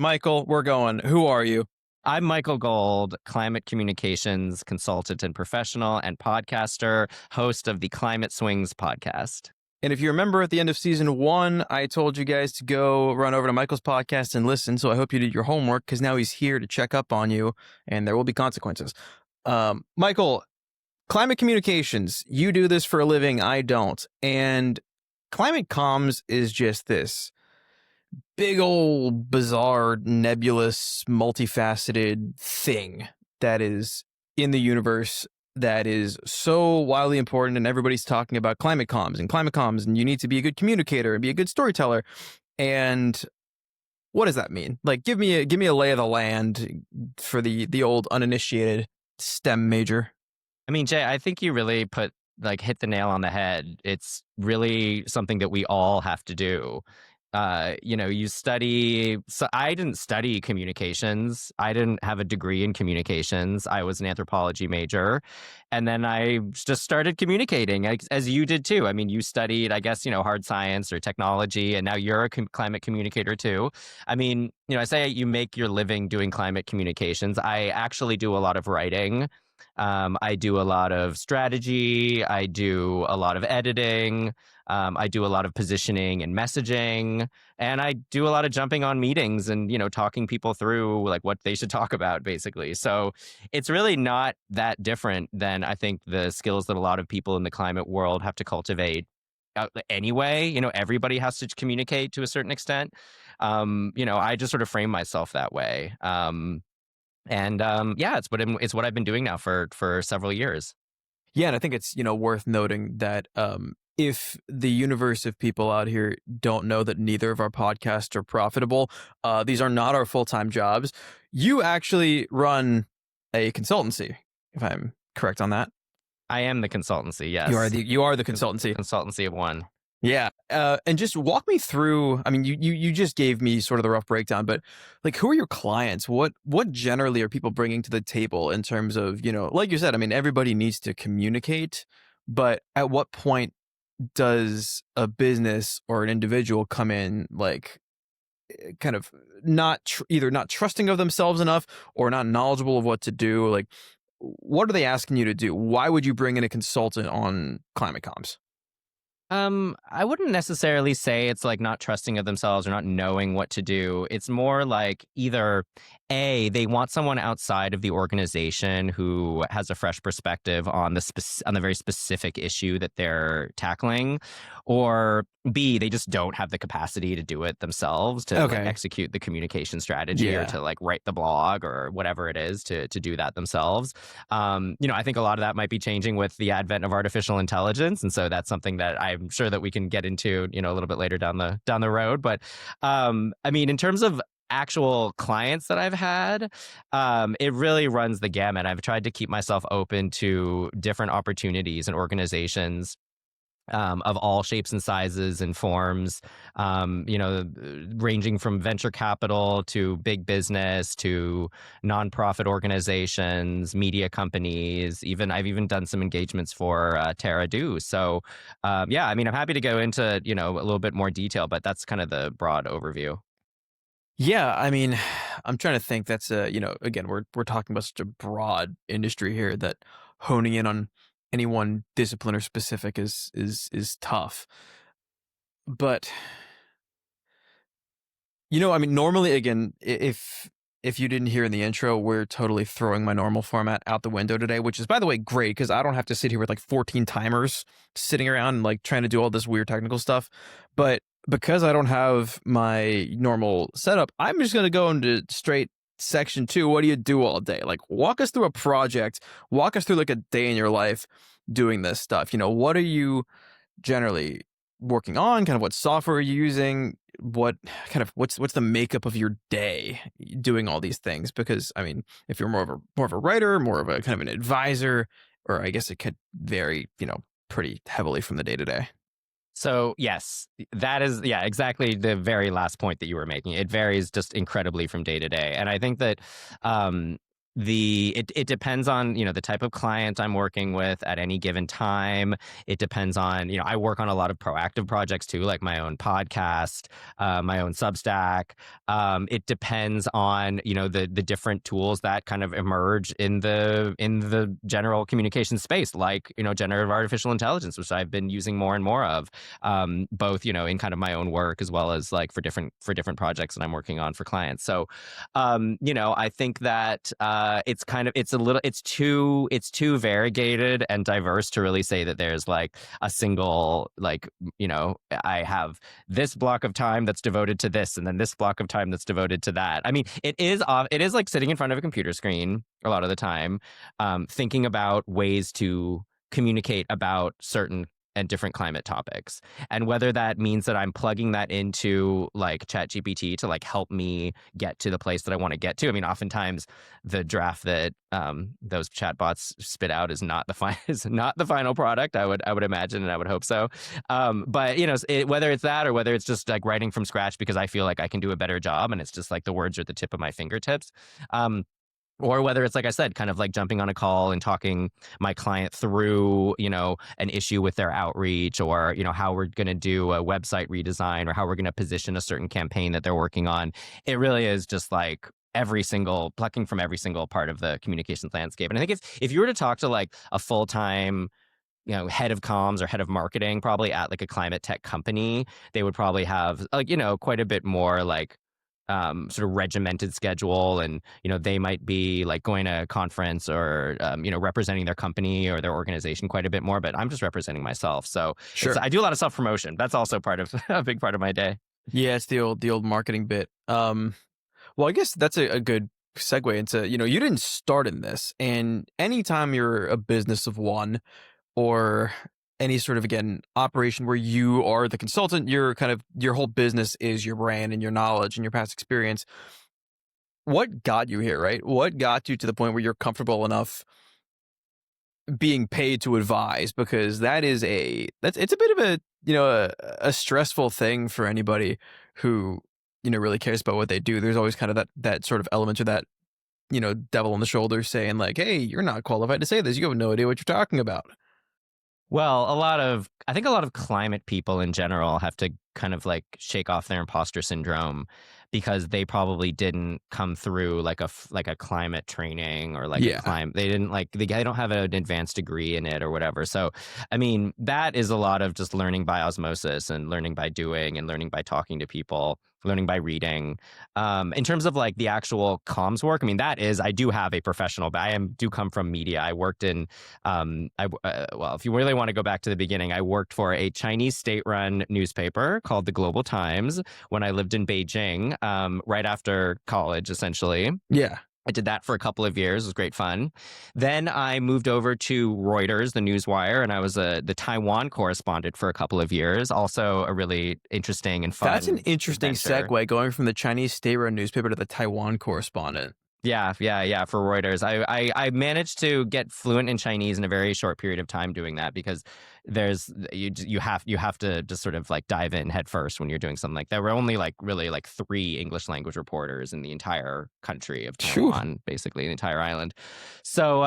Michael, we're going. Who are you? I'm Michael Gold, climate communications consultant and professional and podcaster, host of the Climate Swings podcast. And if you remember at the end of season 1, I told you guys to go run over to Michael's podcast and listen. So I hope you did your homework because now he's here to check up on you and there will be consequences. Michael, climate communications, you do this for a living. I don't. And climate comms is just this big old bizarre, nebulous, multifaceted thing that is in the universe that is so wildly important, and everybody's talking about climate comms, and you need to be a good communicator and be a good storyteller. And what does that mean? Like, give me a lay of the land for the old uninitiated STEM major. I mean, Jay, I think you really hit the nail on the head. It's really something that we all have to do. You study. So I didn't study communications. I didn't have a degree in communications. I was an anthropology major. And then I just started communicating as you did too. I mean, you studied, I guess, hard science or technology, and now you're a climate communicator too. I mean, I say you make your living doing climate communications. I actually do a lot of writing. I do a lot of strategy. I do a lot of editing. I do a lot of positioning and messaging, and I do a lot of jumping on meetings and, talking people through like what they should talk about, basically. So it's really not that different than I think the skills that a lot of people in the climate world have to cultivate anyway. Everybody has to communicate to a certain extent. I just sort of frame myself that way. It's what I've been doing now for several years. Yeah, and I think it's worth noting that if the universe of people out here don't know that neither of our podcasts are profitable, these are not our full-time jobs. You actually run a consultancy, if I'm correct on that. I am the consultancy. Yes, you are the consultancy. Consultancy of one. Yeah, and just walk me through. I mean, you just gave me sort of the rough breakdown, but like, who are your clients? What generally are people bringing to the table in terms of, like you said, I mean, everybody needs to communicate, but at what point does a business or an individual come in, like, kind of either not trusting of themselves enough or not knowledgeable of what to do? Like, what are they asking you to do? Why would you bring in a consultant on climate comms? I wouldn't necessarily say it's like not trusting of themselves or not knowing what to do. It's more like either A, they want someone outside of the organization who has a fresh perspective on the very specific issue that they're tackling, or B, they just don't have the capacity to do it themselves to execute the communication strategy or to like write the blog or whatever it is to do that themselves. I think a lot of that might be changing with the advent of artificial intelligence, and so that's something that I'm sure that we can get into, a little bit later down the road. But I mean, in terms of actual clients that I've had, it really runs the gamut. I've tried to keep myself open to different opportunities and organizations of all shapes and sizes and forms, ranging from venture capital to big business to nonprofit organizations, media companies. I've even done some engagements for Terra.do. So, I mean, I'm happy to go into a little bit more detail, but that's kind of the broad overview. Yeah, I mean, I'm trying to think. That's again, we're talking about such a broad industry here that honing in on any one discipline or specific is tough. But I mean, normally, again, if you didn't hear in the intro, we're totally throwing my normal format out the window today, which is, by the way, great because I don't have to sit here with like 14 timers sitting around and like trying to do all this weird technical stuff. But because I don't have my normal setup, I'm just going to go into straight section 2. What do you do all day? Like, walk us through a project, walk us through like a day in your life doing this stuff. What are you generally working on? Kind of what software are you using? What's the makeup of your day doing all these things? Because I mean, if you're more of a writer, more of a kind of an advisor, or I guess it could vary, pretty heavily from the day to day. So yes, that is, exactly the very last point that you were making. It varies just incredibly from day to day. And I think that it depends on, the type of client I'm working with at any given time. It depends on, I work on a lot of proactive projects too, like my own podcast, my own Substack. It depends on, the different tools that kind of emerge in the general communication space, like, generative artificial intelligence, which I've been using more and more of, both, in kind of my own work as well as like for different projects that I'm working on for clients. So I think that it's too variegated and diverse to really say that there's like a single, like, I have this block of time that's devoted to this and then this block of time that's devoted to that. I mean, it is like sitting in front of a computer screen a lot of the time, thinking about ways to communicate about certain and different climate topics, and whether that means that I'm plugging that into like ChatGPT to like help me get to the place that I want to get to. I mean, oftentimes the draft that those chatbots spit out is not the final product. I would imagine, and I would hope so. But whether it's that or whether it's just like writing from scratch because I feel like I can do a better job, and it's just like the words are at the tip of my fingertips. Or whether it's, like I said, kind of like jumping on a call and talking my client through, an issue with their outreach, or, how we're going to do a website redesign, or how we're going to position a certain campaign that they're working on. It really is just like plucking from every single part of the communications landscape. And I think if you were to talk to like a full-time, head of comms or head of marketing, probably at like a climate tech company, they would probably have like, quite a bit more like sort of regimented schedule, and they might be like going to a conference or representing their company or their organization quite a bit more. But I'm just representing myself, so Sure. I do a lot of self promotion. That's also part of a big part of my day. Yeah, it's the old marketing bit. Well, I guess that's a good segue into, you didn't start in this, and anytime you're a business of one, or any sort of, again, operation where you are the consultant, you're kind of, your whole business is your brand and your knowledge and your past experience. What got you here, right? What got you to the point where you're comfortable enough being paid to advise? Because it's a bit of a stressful thing for anybody who, really cares about what they do. There's always kind of that sort of element, or that, devil on the shoulder saying like, hey, you're not qualified to say this. You have no idea what you're talking about. Well, I think a lot of climate people in general have to kind of like shake off their imposter syndrome, because they probably didn't come through like a climate training, or like Yeah. they didn't like, they don't have an advanced degree in it or whatever. So, I mean, that is a lot of just learning by osmosis, and learning by doing, and learning by talking to people, learning by reading. In terms of like the actual comms work, I mean, I do have a professional, but do come from media. I worked in, well, if you really want to go back to the beginning, I worked for a Chinese state-run newspaper called the Global Times when I lived in Beijing, right after college, essentially. Yeah. I did that for a couple of years. It was great fun. Then I moved over to Reuters, the newswire, and I was the Taiwan correspondent for a couple of years. Also a really interesting and fun That's an interesting adventure. segue, going from the Chinese state-run newspaper to the Taiwan correspondent. Yeah, for Reuters. I managed to get fluent in Chinese in a very short period of time doing that, because you have to just sort of like dive in head first when you're doing something like that. There were only like really like 3 English language reporters in the entire country of Phew. Taiwan, basically the entire island. So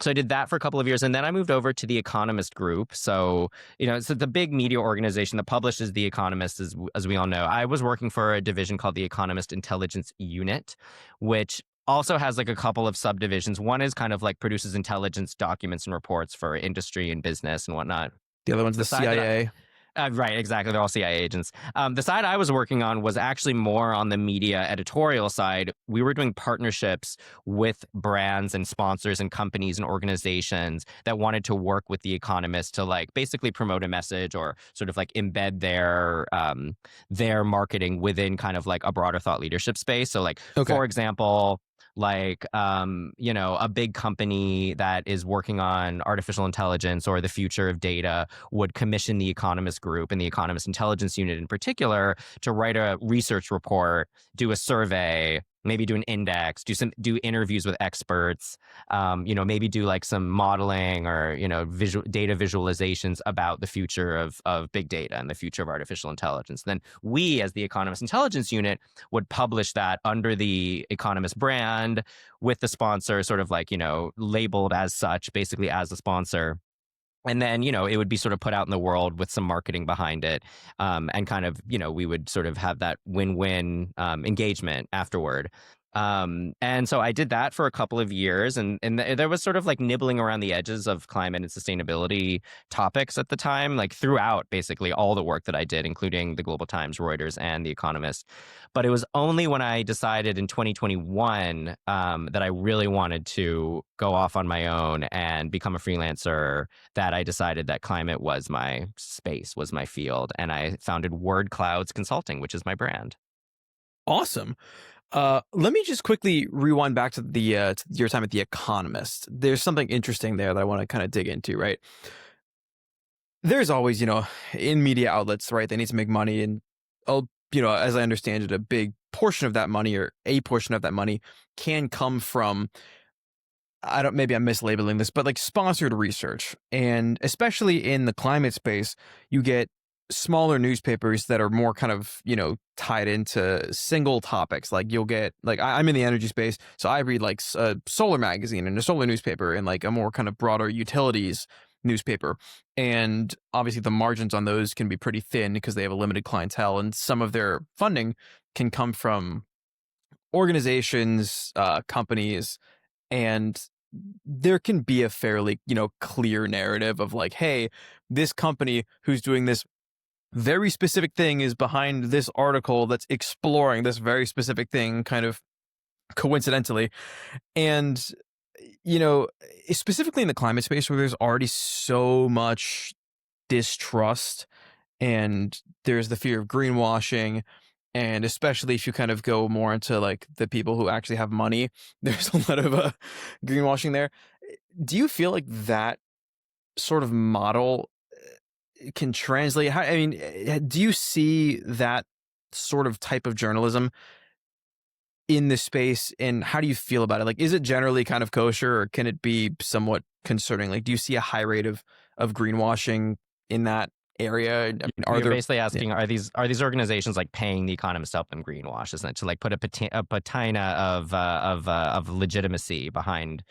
so I did that for a couple of years, and then I moved over to the Economist Group. So it's the big media organization that publishes the Economist, as we all know. I was working for a division called the Economist Intelligence Unit, which also has like a couple of subdivisions. One is kind of like produces intelligence documents and reports for industry and business and whatnot. The other one's the side that CIA. Right, exactly. They're all CIA agents. The side I was working on was actually more on the media editorial side. We were doing partnerships with brands and sponsors and companies and organizations that wanted to work with The Economist to like basically promote a message, or sort of like embed their marketing within kind of like a broader thought leadership space. So like, Okay. for example, like a big company that is working on artificial intelligence or the future of data would commission the Economist Group and the Economist Intelligence Unit in particular to write a research report, do a survey, maybe do an index, do interviews with experts, maybe do like some modeling or, data visualizations about the future of big data and the future of artificial intelligence. Then we, as the Economist Intelligence Unit, would publish that under the Economist brand with the sponsor sort of like, labeled as such, basically as a sponsor. And then, it would be sort of put out in the world with some marketing behind it. And kind of, we would sort of have that win-win engagement afterward. And so I did that for a couple of years, and there was sort of like nibbling around the edges of climate and sustainability topics at the time, like throughout basically all the work that I did, including the Global Times, Reuters, and The Economist. But it was only when I decided in 2021 that I really wanted to go off on my own and become a freelancer that I decided that climate was my space, was my field. And I founded Word Clouds Consulting, which is my brand. Awesome. Let me just quickly rewind back to to your time at The Economist. There's something interesting there that I want to kind of dig into, right? There's always, in media outlets, right? They need to make money, and as I understand it, a big portion of that money, or a portion of that money, can come from, maybe I'm mislabeling this, but like sponsored research. And especially in the climate space, you get smaller newspapers that are more kind of, tied into single topics. Like you'll get, like, I'm in the energy space, so I read like a solar magazine and a solar newspaper and like a more kind of broader utilities newspaper. And obviously the margins on those can be pretty thin because they have a limited clientele, and some of their funding can come from organizations, companies, and there can be a fairly, clear narrative of like, hey, this company who's doing this very specific thing is behind this article that's exploring this very specific thing kind of coincidentally. And, specifically in the climate space where there's already so much distrust and there's the fear of greenwashing. And especially if you kind of go more into like the people who actually have money, there's a lot of greenwashing there. Do you feel like that sort of model can translate? Do you see that sort of type of journalism in this space, and how do you feel about it? Like, is it generally kind of kosher, or can it be somewhat concerning? Like, do you see a high rate of greenwashing in that area? You're basically asking, are these organizations like paying The Economist to help them greenwash, essentially, like put a patina of legitimacy behind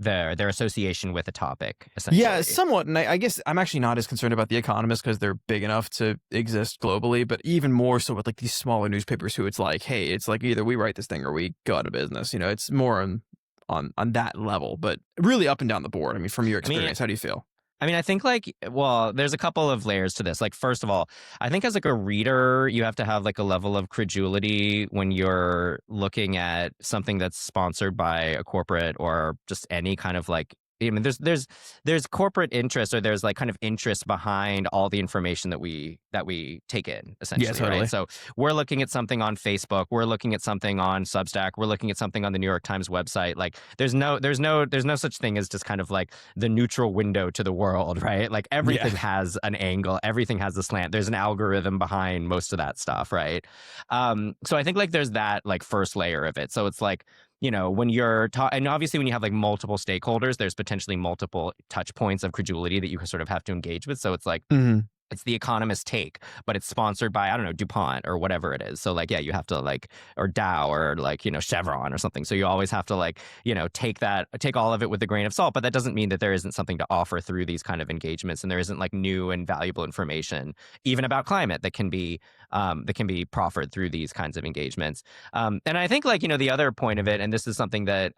their association with a topic, essentially? Yeah, somewhat. And I guess I'm actually not as concerned about The Economist because they're big enough to exist globally, but even more so with like these smaller newspapers who it's like, hey, it's like either we write this thing or we go out of business. It's more on that level, but really up and down the board. I mean, from your experience, how do you feel? I think there's a couple of layers to this. Like, first of all, I think as like a reader, you have to have like a level of credulity when you're looking at something that's sponsored by a corporate or just any kind of like, there's corporate interest, or there's like kind of interest behind all the information that we take in, essentially. Yeah, totally. Right? So we're looking at something on Facebook, we're looking at something on Substack, we're looking at something on the New York Times website. Like there's no such thing as just kind of like the neutral window to the world, right? Like everything has an angle, everything has a slant. There's an algorithm behind most of that stuff, right? So I think like there's that like first layer of it. So it's like, when you're and obviously when you have like multiple stakeholders, there's potentially multiple touch points of credulity that you sort of have to engage with. So it's like, it's The Economist take, but it's sponsored by, I don't know, DuPont or whatever it is. So like, yeah, you have to like, or Dow or like, Chevron or something. So you always have to like, take all of it with a grain of salt. But that doesn't mean that there isn't something to offer through these kind of engagements, and there isn't like new and valuable information, even about climate, that can be proffered through these kinds of engagements. And I think like, the other point of it, and this is something that,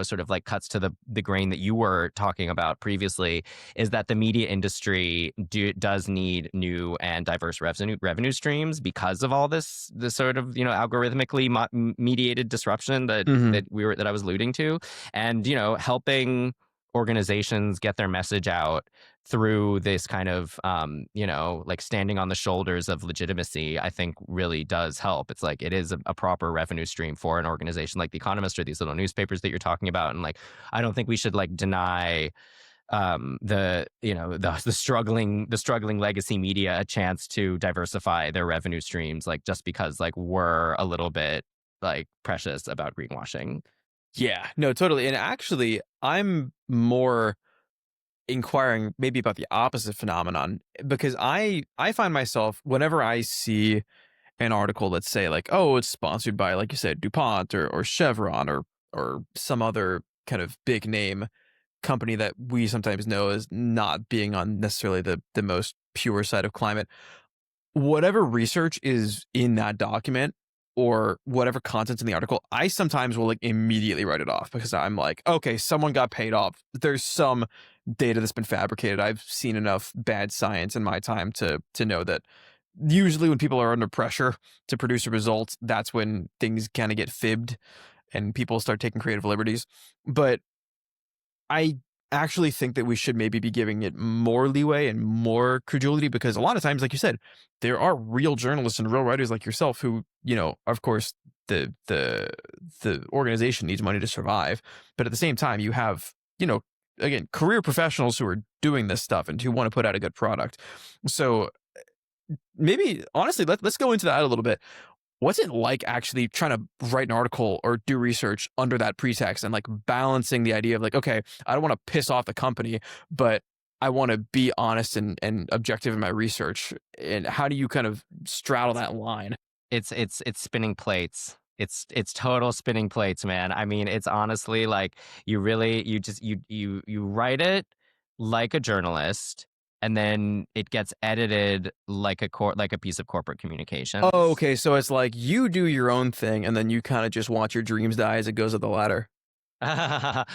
sort of like cuts to the grain that you were talking about previously, is that the media industry does need new and diverse revenue streams because of all this sort of algorithmically mediated disruption that that I was alluding to, and helping organizations get their message out through this kind of like standing on the shoulders of legitimacy, I think really does help. It's like it is a proper revenue stream for an organization like The Economist or these little newspapers that you're talking about. And like I don't think we should like deny the struggling legacy media a chance to diversify their revenue streams, like just because like we're a little bit like precious about greenwashing. Yeah, no, totally. And actually, I'm more inquiring maybe about the opposite phenomenon because I find myself whenever I see an article, let's say like, oh, it's sponsored by, like you said, DuPont or Chevron or some other kind of big name company that we sometimes know as not being on necessarily the most pure side of climate. Whatever research is in that document or whatever content's in the article, I sometimes will like immediately write it off because I'm like, okay, someone got paid off. There's some data that's been fabricated. I've seen enough bad science in my time to know that usually when people are under pressure to produce a result, that's when things kind of get fibbed and people start taking creative liberties. But I actually think that we should maybe be giving it more leeway and more credulity because a lot of times, like you said, there are real journalists and real writers like yourself who, of course, the organization needs money to survive, but at the same time, you have, again, career professionals who are doing this stuff and who want to put out a good product. So maybe honestly, let's go into that a little bit. What's it like actually trying to write an article or do research under that pretext and like balancing the idea of like, okay, I don't want to piss off the company, but I want to be honest and objective in my research. And how do you kind of straddle that line? It's spinning plates. It's total spinning plates, man. I mean, it's honestly like you write it like a journalist, and then it gets edited like like a piece of corporate Oh, communications. okay. So it's like you do your own thing and then you kind of just watch your dreams die as it goes up the ladder.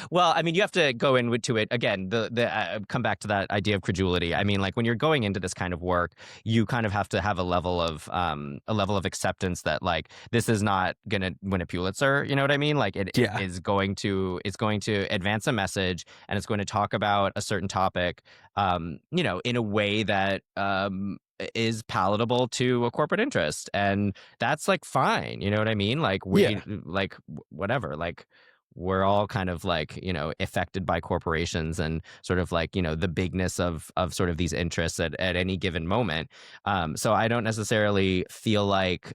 Well, I mean, you have to go into it again. The come back to that idea of credulity. I mean, like when you're going into this kind of work, you kind of have to have a level of acceptance that like this is not gonna win a Pulitzer. You know what I mean? Like it Yeah. is going to advance a message and it's going to talk about a certain topic, in a way that is palatable to a corporate interest, and that's like fine. You know what I mean? Like Yeah. whatever, like we're all kind of like affected by corporations and sort of like the bigness of sort of these interests at any given moment. So I don't necessarily feel like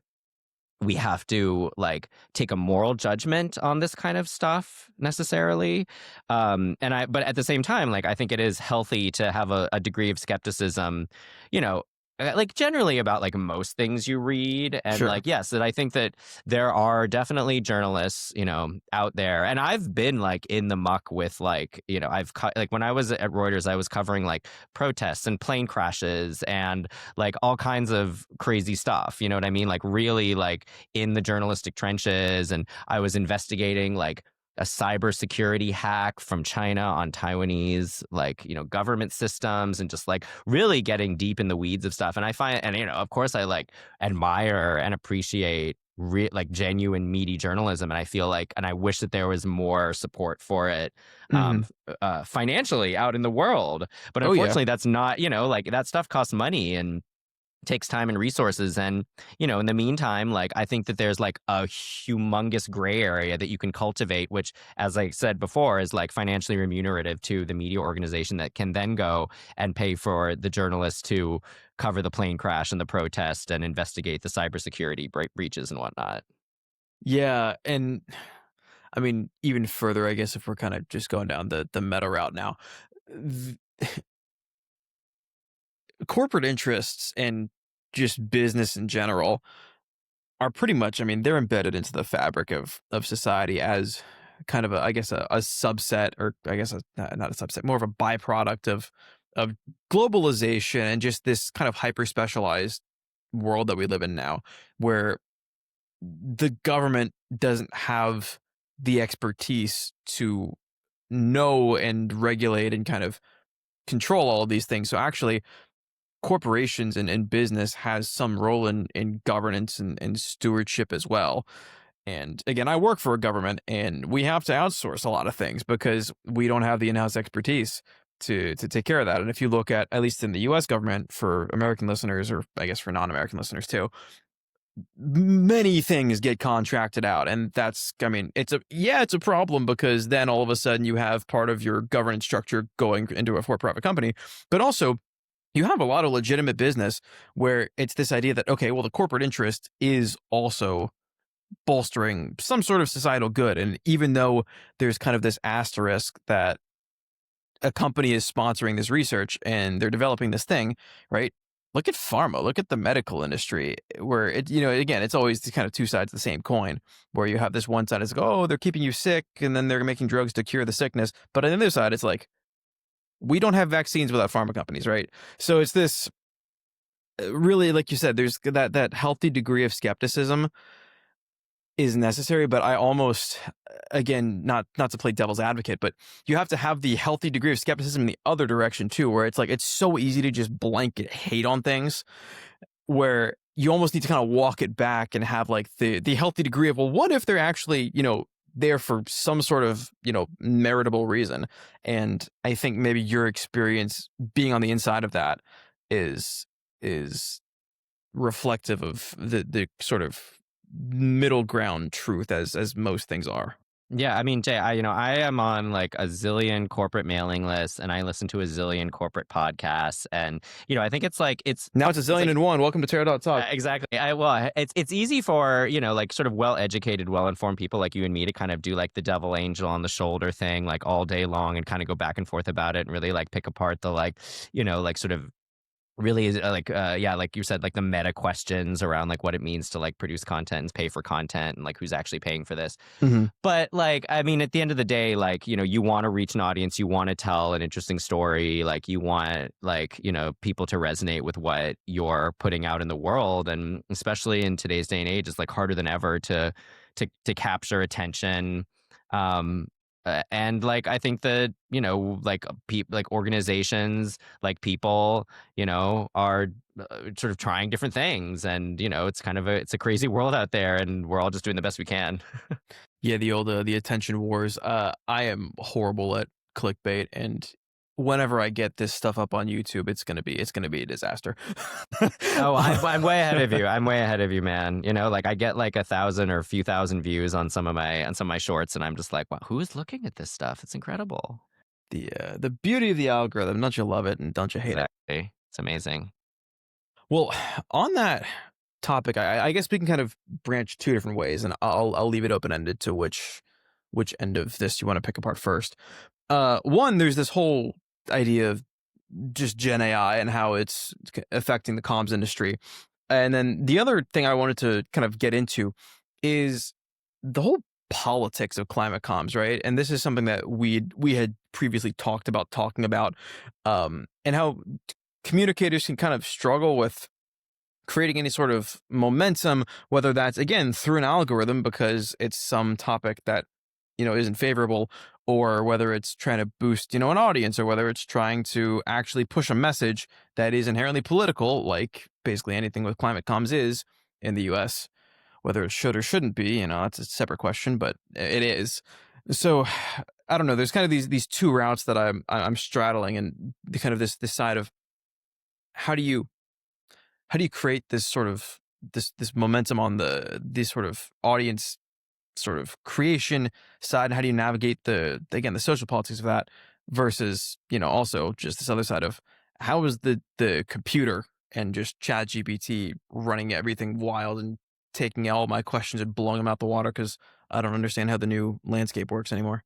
we have to like take a moral judgment on this kind of stuff necessarily. But at the same time, like I think it is healthy to have a degree of skepticism, you know like generally about like most things you read. And Sure. like yes, that I think that there are definitely journalists out there, and I've been like in the muck with like like when I was at Reuters, I was covering like protests and plane crashes and like all kinds of crazy stuff, you know what I mean, like really like in the journalistic trenches. And I was investigating like a cybersecurity hack from China on Taiwanese, like, government systems, and just like really getting deep in the weeds of stuff. And I find, and, of course, I like admire and appreciate like genuine meaty journalism. And I feel like, and I wish that there was more support for it Hmm. financially out in the world. But Oh, yeah. unfortunately, that's not, like that stuff costs money and takes time and resources. And in the meantime, like I think that there's like a humongous gray area that you can cultivate, which, as I said before, is like financially remunerative to the media organization that can then go and pay for the journalists to cover the plane crash and the protest and investigate the cybersecurity breaches and whatnot. Yeah. And I mean, even further, I guess if we're kind of just going down the meta route now, th- corporate interests and just business in general are pretty much, I mean, they're embedded into the fabric of society as kind of I guess a subset, or I guess not a subset, more of a byproduct of globalization and just this kind of hyper specialized world that we live in now, where the government doesn't have the expertise to know and regulate and kind of control all of these things. So actually, corporations and business has some role in governance and stewardship as well. And again, I work for a government and we have to outsource a lot of things because we don't have the in-house expertise to take care of that. And if you look at least in the US government, for American listeners, or I guess for non-American listeners too, many things get contracted out. And that's, I mean, it's a problem because then all of a sudden you have part of your governance structure going into a for-profit company, but also you have a lot of legitimate business where it's this idea that, okay, well, the corporate interest is also bolstering some sort of societal good. And even though there's kind of this asterisk that a company is sponsoring this research and they're developing this thing, right? Look at pharma, look at the medical industry, where it, again, it's always the kind of two sides of the same coin, where you have this one side is like, oh, they're keeping you sick, and then they're making drugs to cure the sickness. But on the other side, it's like, we don't have vaccines without pharma companies, right? So it's this really, like you said, there's that healthy degree of skepticism is necessary, but I almost, again, not to play devil's advocate, but you have to have the healthy degree of skepticism in the other direction too, where it's like it's so easy to just blanket hate on things, where you almost need to kind of walk it back and have like the healthy degree of, well, what if they're actually, there for some sort of, meritable reason. And I think maybe your experience being on the inside of that is reflective of the sort of middle ground truth as most things are. Yeah, I mean, Jay, I am on like a zillion corporate mailing lists, and I listen to a zillion corporate podcasts, and I think it's like Now it's a zillion like, and one. Welcome to Terra.talk. exactly. Well, it's easy for like sort of well-educated, well-informed people like you and me to kind of do like the devil angel on the shoulder thing like all day long and kind of go back and forth about it and really like pick apart the like like sort of really is yeah, like you said, like the meta questions around like what it means to like produce content and pay for content and like who's actually paying for this. Mm-hmm. But like, I mean, at the end of the day, like, you want to reach an audience, you want to tell an interesting story, like you want like, people to resonate with what you're putting out in the world. And especially in today's day and age, it's like harder than ever to capture attention. And like, I think that, like like organizations, like people, are sort of trying different things. And, it's kind of it's a crazy world out there, and we're all just doing the best we can. Yeah, the old the attention wars. I am horrible at clickbait, and whenever I get this stuff up on YouTube, it's gonna be a disaster. Oh, I'm way ahead of you. I'm way ahead of you, man. Like I get like 1,000 or a few thousand views on some of my shorts, and I'm just like, wow, who is looking at this stuff? It's incredible. The beauty of the algorithm. Don't you love it and don't you hate it? Exactly. It's amazing. Well, on that topic, I guess we can kind of branch two different ways, and I'll leave it open ended to which end of this you want to pick apart first. One, there's this whole idea of just Gen AI and how it's affecting the comms industry. And then the other thing I wanted to kind of get into is the whole politics of climate comms, right? And this is something that we had previously talking about, and how communicators can kind of struggle with creating any sort of momentum, whether that's again through an algorithm because it's some topic that isn't favorable, or whether it's trying to boost an audience, or whether it's trying to actually push a message that is inherently political, like basically anything with climate comms is in the US. Whether it should or shouldn't be, that's a separate question, but it is. So I don't know, there's kind of these two routes that I'm straddling, and the kind of this side of how do you create this sort of this momentum on this sort of audience sort of creation side, and how do you navigate the social politics of that versus also just this other side of how is the computer and just chat GPT running everything wild and taking all my questions and blowing them out the water because I don't understand how the new landscape works anymore.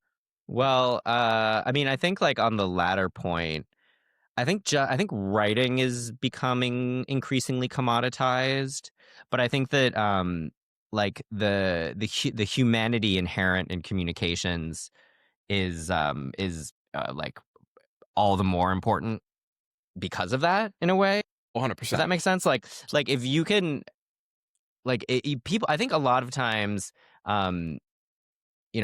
Well, I mean, I think like on the latter point, I think writing is becoming increasingly commoditized, but I think that like the humanity inherent in communications is like all the more important because of that in a way. Does 100%. that make sense? Like if you can people, I think a lot of times um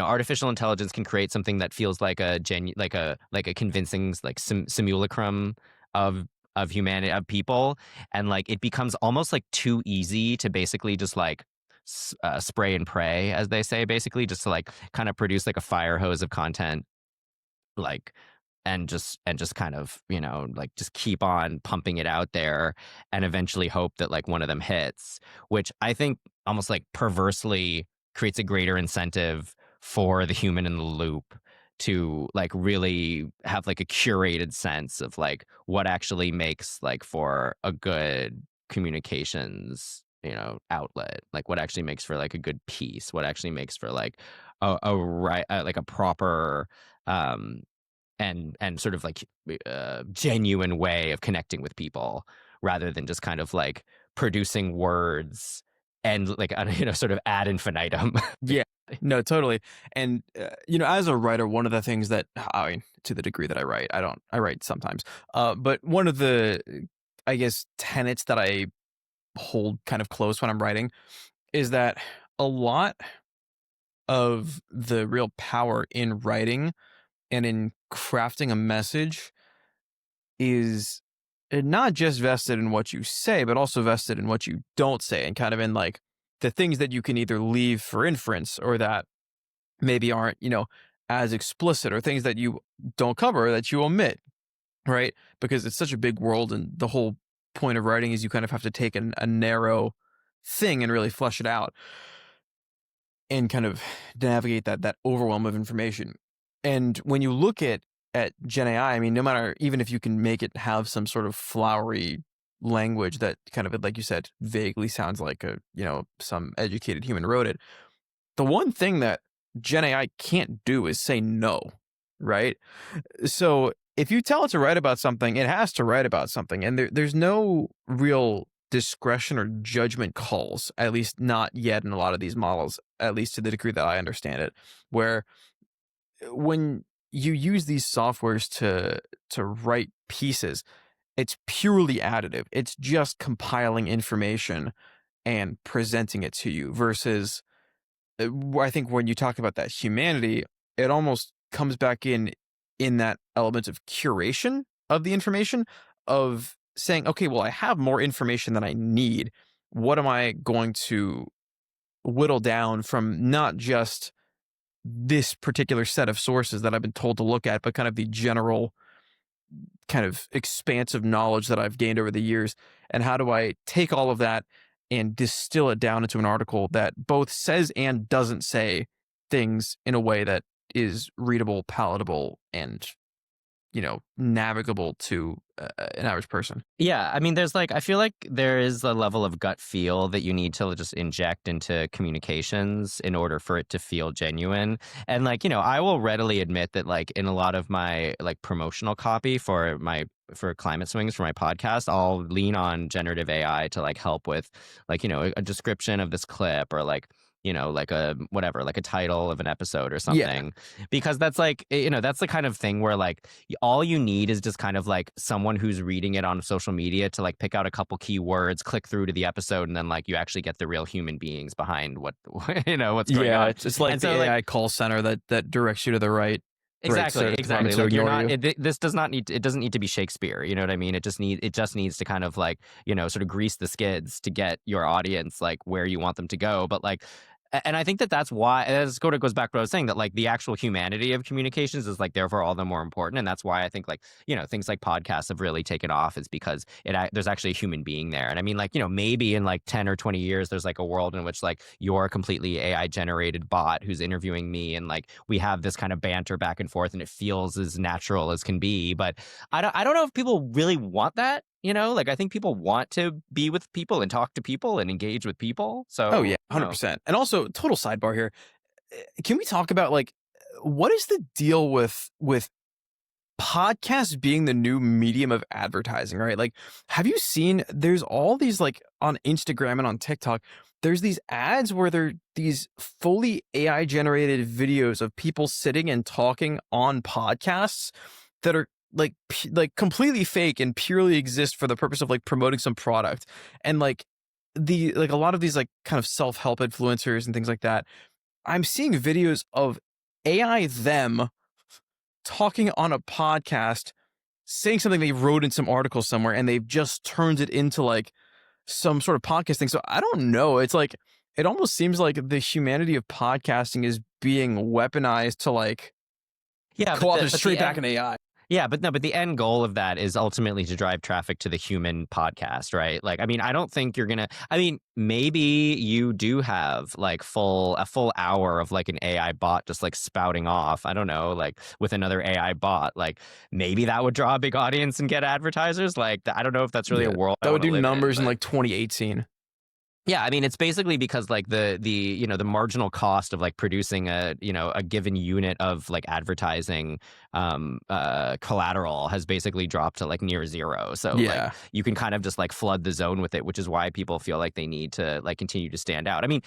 artificial intelligence can create something that feels like a like a convincing like simulacrum of humanity, of people, and like it becomes almost like too easy to basically just like spray and pray, as they say, basically just to like kind of produce like a fire hose of content, like and just kind of like just keep on pumping it out there and eventually hope that like one of them hits, which I think almost like perversely creates a greater incentive for the human in the loop to like really have like a curated sense of like what actually makes like for a good communications outlet, like what actually makes for like a good piece, what actually makes for like a right, like a proper um and sort of like genuine way of connecting with people, rather than just kind of like producing words and like sort of ad infinitum. Yeah. No, totally. And as a writer, one of the things that, I mean, to the degree that I write sometimes. But one of the, I guess, tenets that I hold kind of close when I'm writing is that a lot of the real power in writing and in crafting a message is not just vested in what you say, but also vested in what you don't say, and kind of in like the things that you can either leave for inference or that maybe aren't, as explicit, or things that you don't cover that you omit, right? Because it's such a big world, and the whole point of writing is you kind of have to take a narrow thing and really flesh it out and kind of navigate that overwhelm of information. And when you look at Gen AI, I mean, no matter, even if you can make it have some sort of flowery language that kind of, like you said, vaguely sounds like some educated human wrote it. The one thing that Gen AI can't do is say no, right? So if you tell it to write about something, it has to write about something, and there's no real discretion or judgment calls, at least not yet in a lot of these models, at least to the degree that I understand it, where when you use these softwares to write pieces, it's purely additive. It's just compiling information and presenting it to you versus I think when you talk about that humanity, it almost comes back in that element of curation of the information, of saying, okay, well, I have more information than I need. What am I going to whittle down from not just this particular set of sources that I've been told to look at, but kind of the general kind of expansive knowledge that I've gained over the years? And how do I take all of that and distill it down into an article that both says and doesn't say things in a way that is readable, palatable, and navigable to an average person? Yeah, I mean, there's like, I feel like there is a level of gut feel that you need to just inject into communications in order for it to feel genuine. And like, I will readily admit that like in a lot of my like promotional copy for Climate Swings for my podcast, I'll lean on generative AI to like help with like, a description of this clip, or like, like a whatever, like a title of an episode or Yeah. something. Because that's like, that's the kind of thing where like all you need is just kind of like someone who's reading it on social media to like pick out a couple keywords, click through to the episode, and then like you actually get the real human beings behind what what's going Yeah, on. it's like And the so like, AI call center that directs you to the right exactly, service department exactly. to Like you're ignore not. you. This does not need. It doesn't need to be Shakespeare. You know what I mean? It just needs to kind of like sort of grease the skids to get your audience like where you want them to go. But like, and I think that that's why, as sort of goes back to what I was saying, that like the actual humanity of communications is like therefore all the more important. And that's why I think like, things like podcasts have really taken off, is because there's actually a human being there. And I mean, like, maybe in like 10 or 20 years, there's like a world in which like you're a completely AI generated bot who's interviewing me, and like we have this kind of banter back and forth and it feels as natural as can be. But I don't know if people really want that. Like I think people want to be with people and talk to people and engage with people. Oh So, yeah, 100%. And also, total sidebar here. Can we talk about like what is the deal with podcasts being the new medium of advertising, right? Like, have you seen there's all these like on Instagram and on TikTok, there's these ads where they're these fully AI generated videos of people sitting and talking on podcasts that are like completely fake and purely exist for the purpose of like promoting some product. And like a lot of these like kind of self-help influencers and things like that, I'm seeing videos of AI them talking on a podcast, saying something they wrote in some article somewhere, and they've just turned it into like some sort of podcast thing. So I don't know. It's like it almost seems like the humanity of podcasting is being weaponized to like yeah, co opt but straight the back end, in AI. yeah, but no, but the end goal of that is ultimately to drive traffic to the human podcast, right? Like, I mean, I don't think you're gonna. I mean, maybe you do have like a full hour of like an AI bot just like spouting off. I don't know, like with another AI bot, like maybe that would draw a big audience and get advertisers. Like, I don't know if that's really a Yeah, world I that would want to do live in, numbers in but like 2018. Yeah, I mean, it's basically because like the marginal cost of like producing a given unit of like advertising collateral has basically dropped to like near zero. So like Yeah. you can kind of just like flood the zone with it, which is why people feel like they need to like continue to stand out. I mean,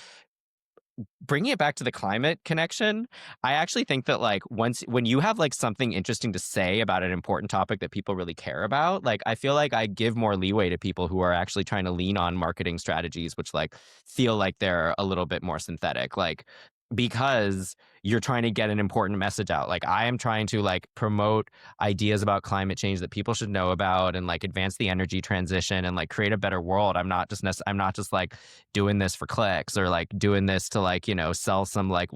bringing it back to the climate connection, I actually think that like when you have like something interesting to say about an important topic that people really care about, like I feel like I give more leeway to people who are actually trying to lean on marketing strategies which like feel like they're a little bit more synthetic. Like because you're trying to get an important message out. Like I am trying to like promote ideas about climate change that people should know about and like advance the energy transition and like create a better world. I'm not just like doing this for clicks or like doing this to like, sell some like,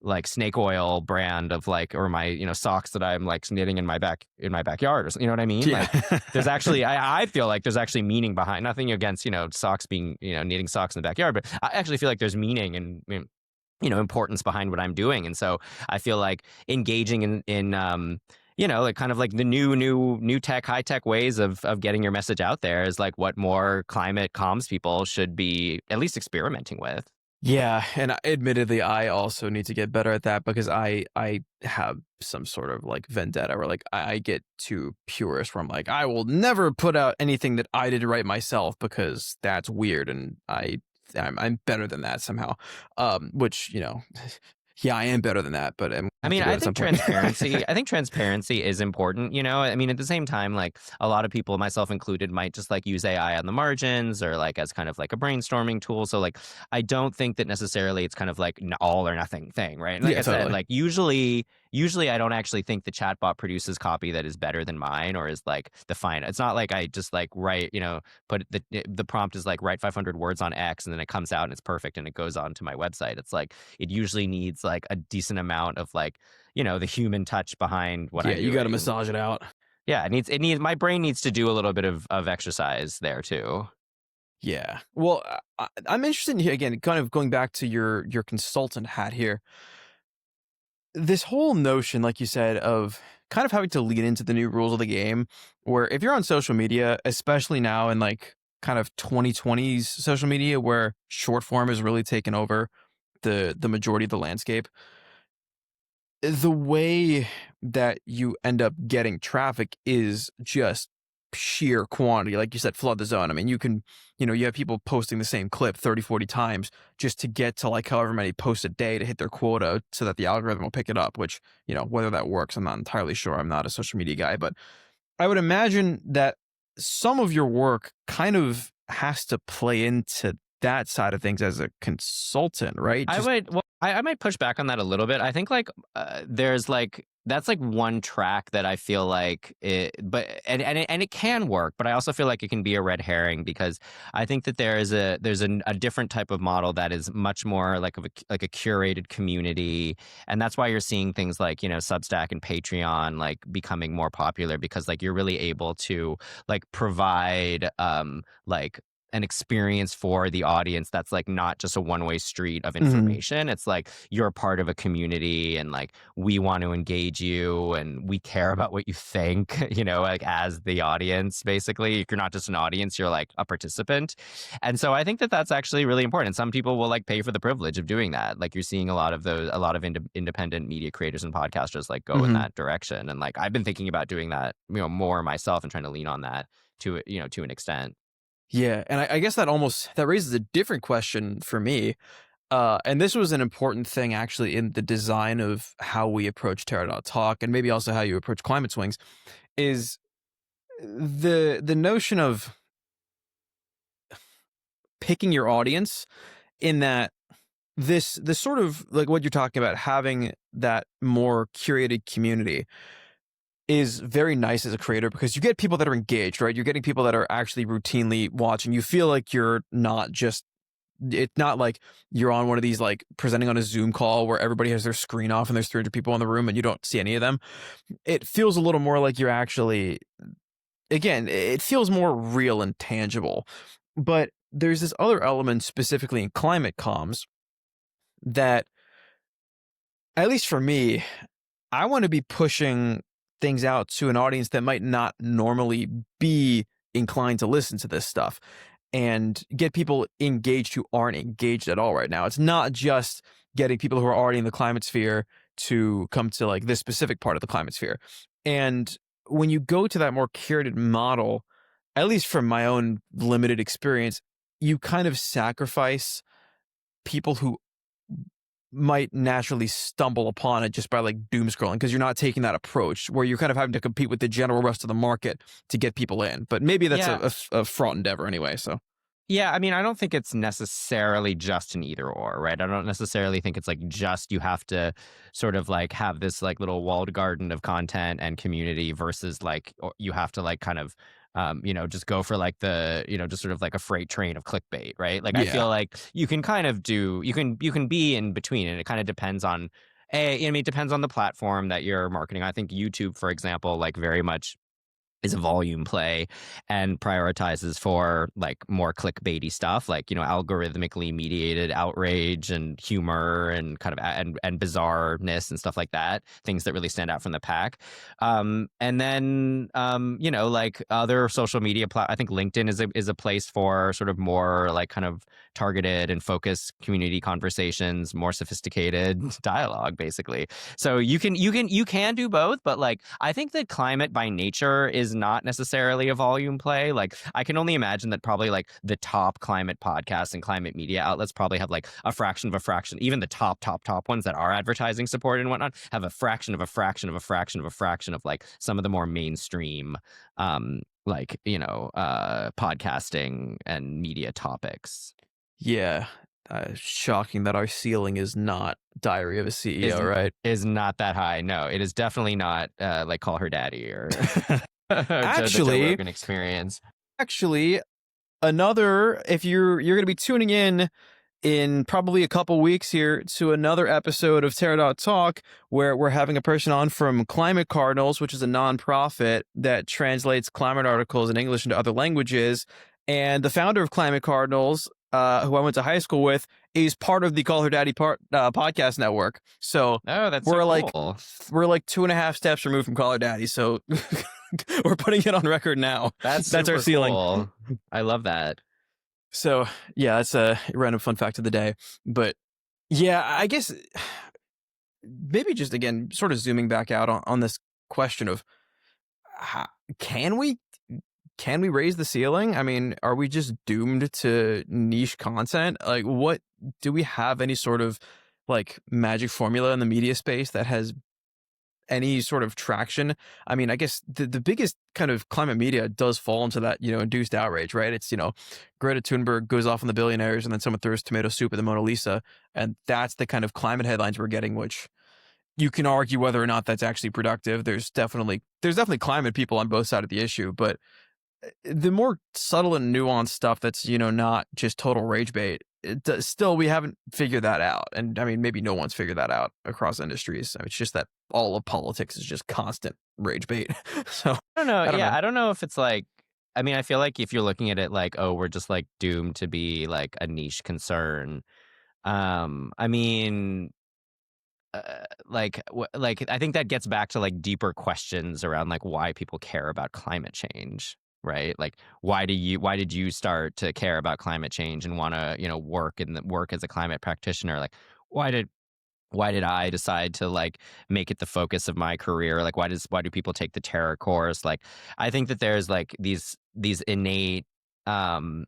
like snake oil brand of like, or my, socks that I'm like knitting in my backyard or you know what I mean? Yeah. Like there's actually, I feel like there's actually meaning behind, nothing against, socks being, knitting socks in the backyard, but I actually feel like there's meaning and, importance behind what I'm doing. And so I feel like engaging in like kind of like the new tech, high tech ways of getting your message out there is like what more climate comms people should be at least experimenting with. Yeah, and admittedly, I also need to get better at that because I have some sort of like vendetta where like I get too purist where I'm like I will never put out anything that I did right myself because that's weird and I'm better than that somehow. Which yeah, I am better than that, but I'm gonna I have mean, to do it at some point. I think transparency is important, I mean, at the same time, like a lot of people, myself included, might just like use AI on the margins or like as kind of like a brainstorming tool. So like I don't think that necessarily it's kind of like an all or nothing thing, right? And like Yeah, I said, totally. like usually I don't actually think the chatbot produces copy that is better than mine or is like the fine. It's not like I just like write, put the prompt is like write 500 words on X and then it comes out and it's perfect and it goes on to my website. It's like it usually needs like a decent amount of like the human touch behind what Yeah, I'm you got to doing. massage it out. Yeah, it needs my brain needs to do a little bit of exercise there too. Yeah. Well, I'm interested in again, kind of going back to your consultant hat here. This whole notion, like you said, of kind of having to lean into the new rules of the game, where if you're on social media, especially now in like kind of 2020s social media, where short form has really taken over the majority of the landscape, the way that you end up getting traffic is just sheer quantity. Like you said, flood the zone. I mean, you have people posting the same clip 30, 40 times just to get to like however many posts a day to hit their quota so that the algorithm will pick it up, which, whether that works, I'm not entirely sure. I'm not a social media guy, but I would imagine that some of your work kind of has to play into that side of things as a consultant, right? I Just, would well, I might push back on that a little bit. I think like there's like that's like one track that I feel like it can work, but I also feel like it can be a red herring because I think that there's a different type of model that is much more like like a curated community, and that's why you're seeing things like Substack and Patreon like becoming more popular because like you're really able to like provide like an experience for the audience that's like not just a one-way street of mhm. information. It's like you're part of a community and like we want to engage you and we care about what you think, like as the audience basically. You're not just an audience, you're like a participant. And so I think that that's actually really important. Some people will like pay for the privilege of doing that. Like you're seeing a lot of independent media creators and podcasters like go in Mhm. that direction. And like I've been thinking about doing that, more myself and trying to lean on that to an extent. Yeah, and I guess that raises a different question for me. And this was an important thing actually in the design of how we approach Terra.talk and maybe also how you approach climate swings is the notion of picking your audience in that this sort of like what you're talking about having that more curated community is very nice as a creator because you get people that are engaged, right? You're getting people that are actually routinely watching. You feel like you're not just it's not like you're on one of these like presenting on a Zoom call where everybody has their screen off and there's 300 people in the room and you don't see any of them. It feels a little more like you're actually, again, it feels more real and tangible. But there's this other element specifically in climate comms that, at least for me, I want to be pushing things out to an audience that might not normally be inclined to listen to this stuff. and get people engaged who aren't engaged at all right now. It's not just getting people who are already in the climate sphere to come to like this specific part of the climate sphere. And when you go to that more curated model, at least from my own limited experience, you kind of sacrifice people who might naturally stumble upon it just by like doom scrolling, because you're not taking that approach where you're kind of having to compete with the general rest of the market to get people in. But maybe that's Yeah. a fraught endeavor anyway. So Yeah, I mean, I don't think it's necessarily just an either or, right? I don't necessarily think it's like just you have to sort of like have this like little walled garden of content and community versus like you have to like kind of just go for like the, just sort of like a freight train of clickbait, right? Like I yeah, feel like you can kind of do you can be in between, and it kind of depends on it depends on the platform that you're marketing. I think YouTube, for example, like very much is a volume play and prioritizes for like more clickbaity stuff, like algorithmically mediated outrage and humor and kind of and bizarreness and stuff like that, things that really stand out from the pack. And then like other social media I think LinkedIn is a place for sort of more like kind of targeted and focused community conversations, more sophisticated dialogue, basically. So you can do both, but like I think that climate by nature is not necessarily a volume play. Like I can only imagine that probably like the top climate podcasts and climate media outlets probably have like a fraction of a fraction. Even the top ones that are advertising supported and whatnot have a fraction of a fraction of a fraction of a fraction of like some of the more mainstream podcasting and media topics. yeah. Shocking that our ceiling is not Diary of a CEO, is right? is not that high. No, it is definitely not like Call Her Daddy or the Joe Actually, Rogan Experience. actually, another, if you're going to be tuning in probably a couple weeks here to another episode of Terra.talk, where we're having a person on from Climate Cardinals, which is a nonprofit that translates climate articles in English into other languages. And the founder of Climate Cardinals, who I went to high school with, is part of the Call Her Daddy podcast network. So Oh, that's we're so like cool. we're like 2.5 steps removed from Call Her Daddy. So we're putting it on record now. That's our super ceiling. cool. I love that. So yeah, that's a random fun fact of the day. But yeah, I guess maybe just again, sort of zooming back out on this question of how, can we raise the ceiling? I mean, are we just doomed to niche content? Like, what do we have any sort of like magic formula in the media space that has any sort of traction? I mean, I guess the biggest kind of climate media does fall into that, induced outrage, right? It's, Greta Thunberg goes off on the billionaires and then someone throws tomato soup at the Mona Lisa. And that's the kind of climate headlines we're getting, which you can argue whether or not that's actually productive. There's definitely climate people on both sides of the issue, but the more subtle and nuanced stuff that's, not just total rage bait, still, we haven't figured that out. And I mean, maybe no one's figured that out across industries. I mean, it's just that all of politics is just constant rage bait. So I don't know. I don't know. I don't know if it's like, I mean, I feel like if you're looking at it like, oh, we're just like doomed to be like a niche concern. I mean, like I think that gets back to like deeper questions around like why people care about climate change, right? Like why did you start to care about climate change and want to work as a climate practitioner? Like why did I decide to like make it the focus of my career? Like why do people take the Terra course? Like I think that there's like these innate um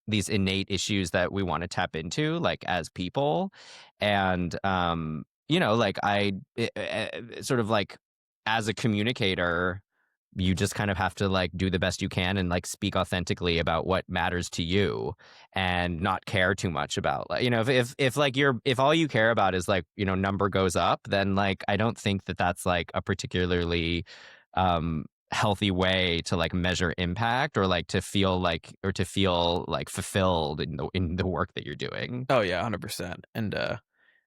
issues that we want to tap into like as people. And like sort of like as a communicator, you just kind of have to like do the best you can and like speak authentically about what matters to you and not care too much about like, if like if all you care about is like, number goes up, then like I don't think that that's like a particularly healthy way to like measure impact or like to feel like fulfilled in the work that you're doing. Oh yeah, 100%. And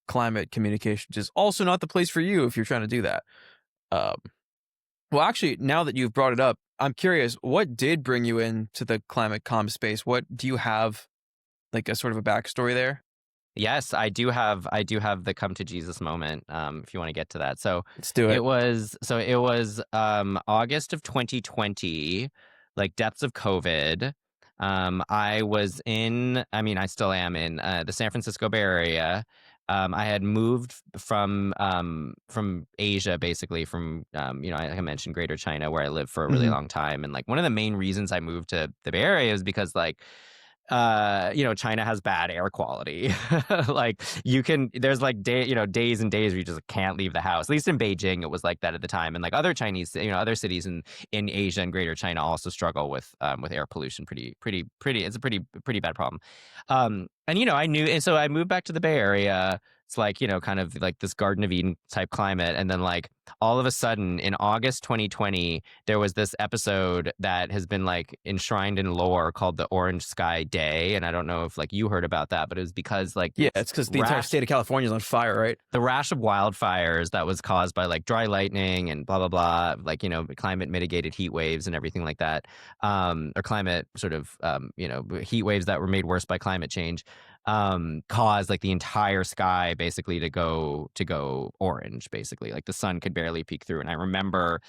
climate communications is also not the place for you if you're trying to do that. Um, well, actually, now that you've brought it up, I'm curious, what did bring you into the climate comm space? What do you have, like a sort of a backstory there? Yes, I do have the come to Jesus moment. If you want to get to that. Let's do it. It was August of 2020, like depths of COVID. I was I mean, I still am in the San Francisco Bay Area. I had moved from Asia, basically from like I mentioned, Greater China, where I lived for a really Mhm. long time. And like one of the main reasons I moved to the Bay Area is because like China has bad air quality. Like there's like days and days where you just can't leave the house. At least in Beijing, it was like that at the time. And like other other cities in Asia and Greater China also struggle with air pollution pretty. It's a pretty bad problem. And I knew, and so I moved back to the Bay Area. It's like, kind of like this Garden of Eden type climate. And then like all of a sudden in August 2020, there was this episode that has been like enshrined in lore called the Orange Sky Day. And I don't know if like you heard about that, but it was because like Yeah, this it's because the entire rash state of California is on fire, right? the rash of wildfires that was caused by like dry lightning and blah blah blah, like climate mitigated heat waves and everything like that, or climate sort of heat waves that were made worse by climate change, caused like the entire sky basically to go orange. Basically, like the sun could barely peek through. And I remember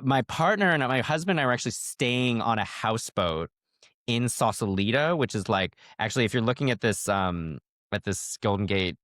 my partner and my husband and I were actually staying on a houseboat in Sausalito, which is like, actually, if you're looking at this Golden Gate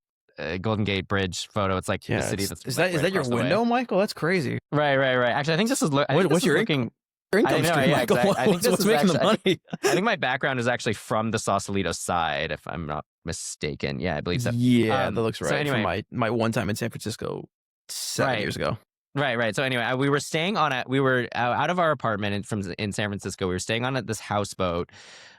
Bridge photo, it's like the Yeah, city it's that's is like that is right that your across the way. window, Michael? That's crazy. Right. Actually, I think this is I think this What's is your looking. I income know, stream, yeah, Michael? exactly. I think this What's is making the actually. money? I think my background is actually from the Sausalito side, if I'm not mistaken. Yeah, I believe so. Yeah, that looks So right. From anyway, my one time in San Francisco 7 right. years ago. Right. So anyway, we were staying we were out of our apartment in San Francisco. We were staying on this houseboat,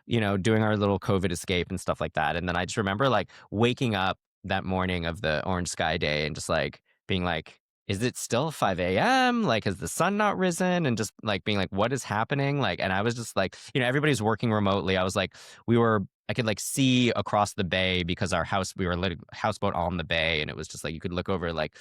doing our little COVID escape and stuff like that. And then I just remember like waking up that morning of the Orange Sky Day and just like being like, is it still 5 a.m.? Like, has the sun not risen? And just like being like, what is happening? Like, and I was just like, everybody's working remotely. I was like, I could like see across the bay because we were houseboat on the bay. And it was just like, you could look over like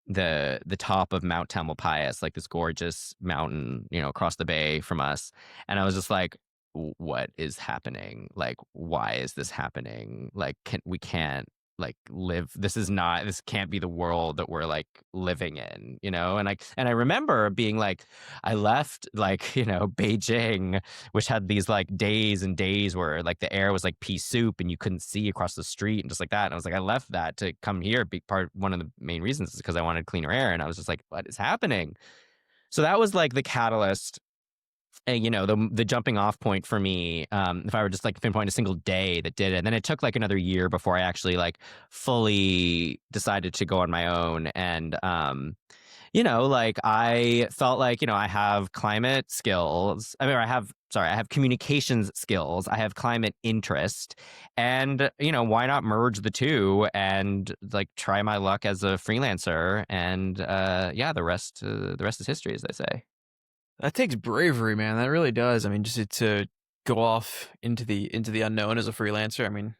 the top of Mount Tamalpais, like this gorgeous mountain, across the bay from us. And I was just like, what is happening? Like, why is this happening? Like, we can't like live. This can't be the world that we're like living in, and I remember being like, I left like, Beijing, which had these like days and days where like the air was like pea soup and you couldn't see across the street and just like that. And I was like, I left that to come here. One of the main reasons is because I wanted cleaner air. And I was just like, what is happening? So that was like the catalyst, and the jumping off point for me, if I were just like pinpoint a single day that did it. And then it took like another year before I actually like fully decided to go on my own. And like I felt like, I have climate skills. I mean, I have communications skills. I have climate interest. And, why not merge the two and like try my luck as a freelancer? And yeah, the rest is history, as they say. That takes bravery, man. That really does. I mean, just to go off into the unknown as a freelancer. I mean,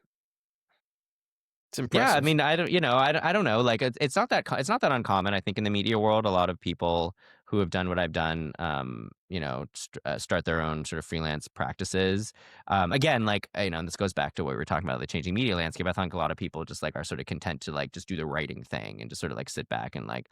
it's Yeah, I impressive. mean, I don't know. Like, it's not that it's not that uncommon. I think in the media world, a lot of people who have done what I've done, start their own sort of freelance practices. Again, like and this goes back to what we were talking about, the changing media landscape. I think a lot of people just like are sort of content to like just do the writing thing and just sort of like sit back and like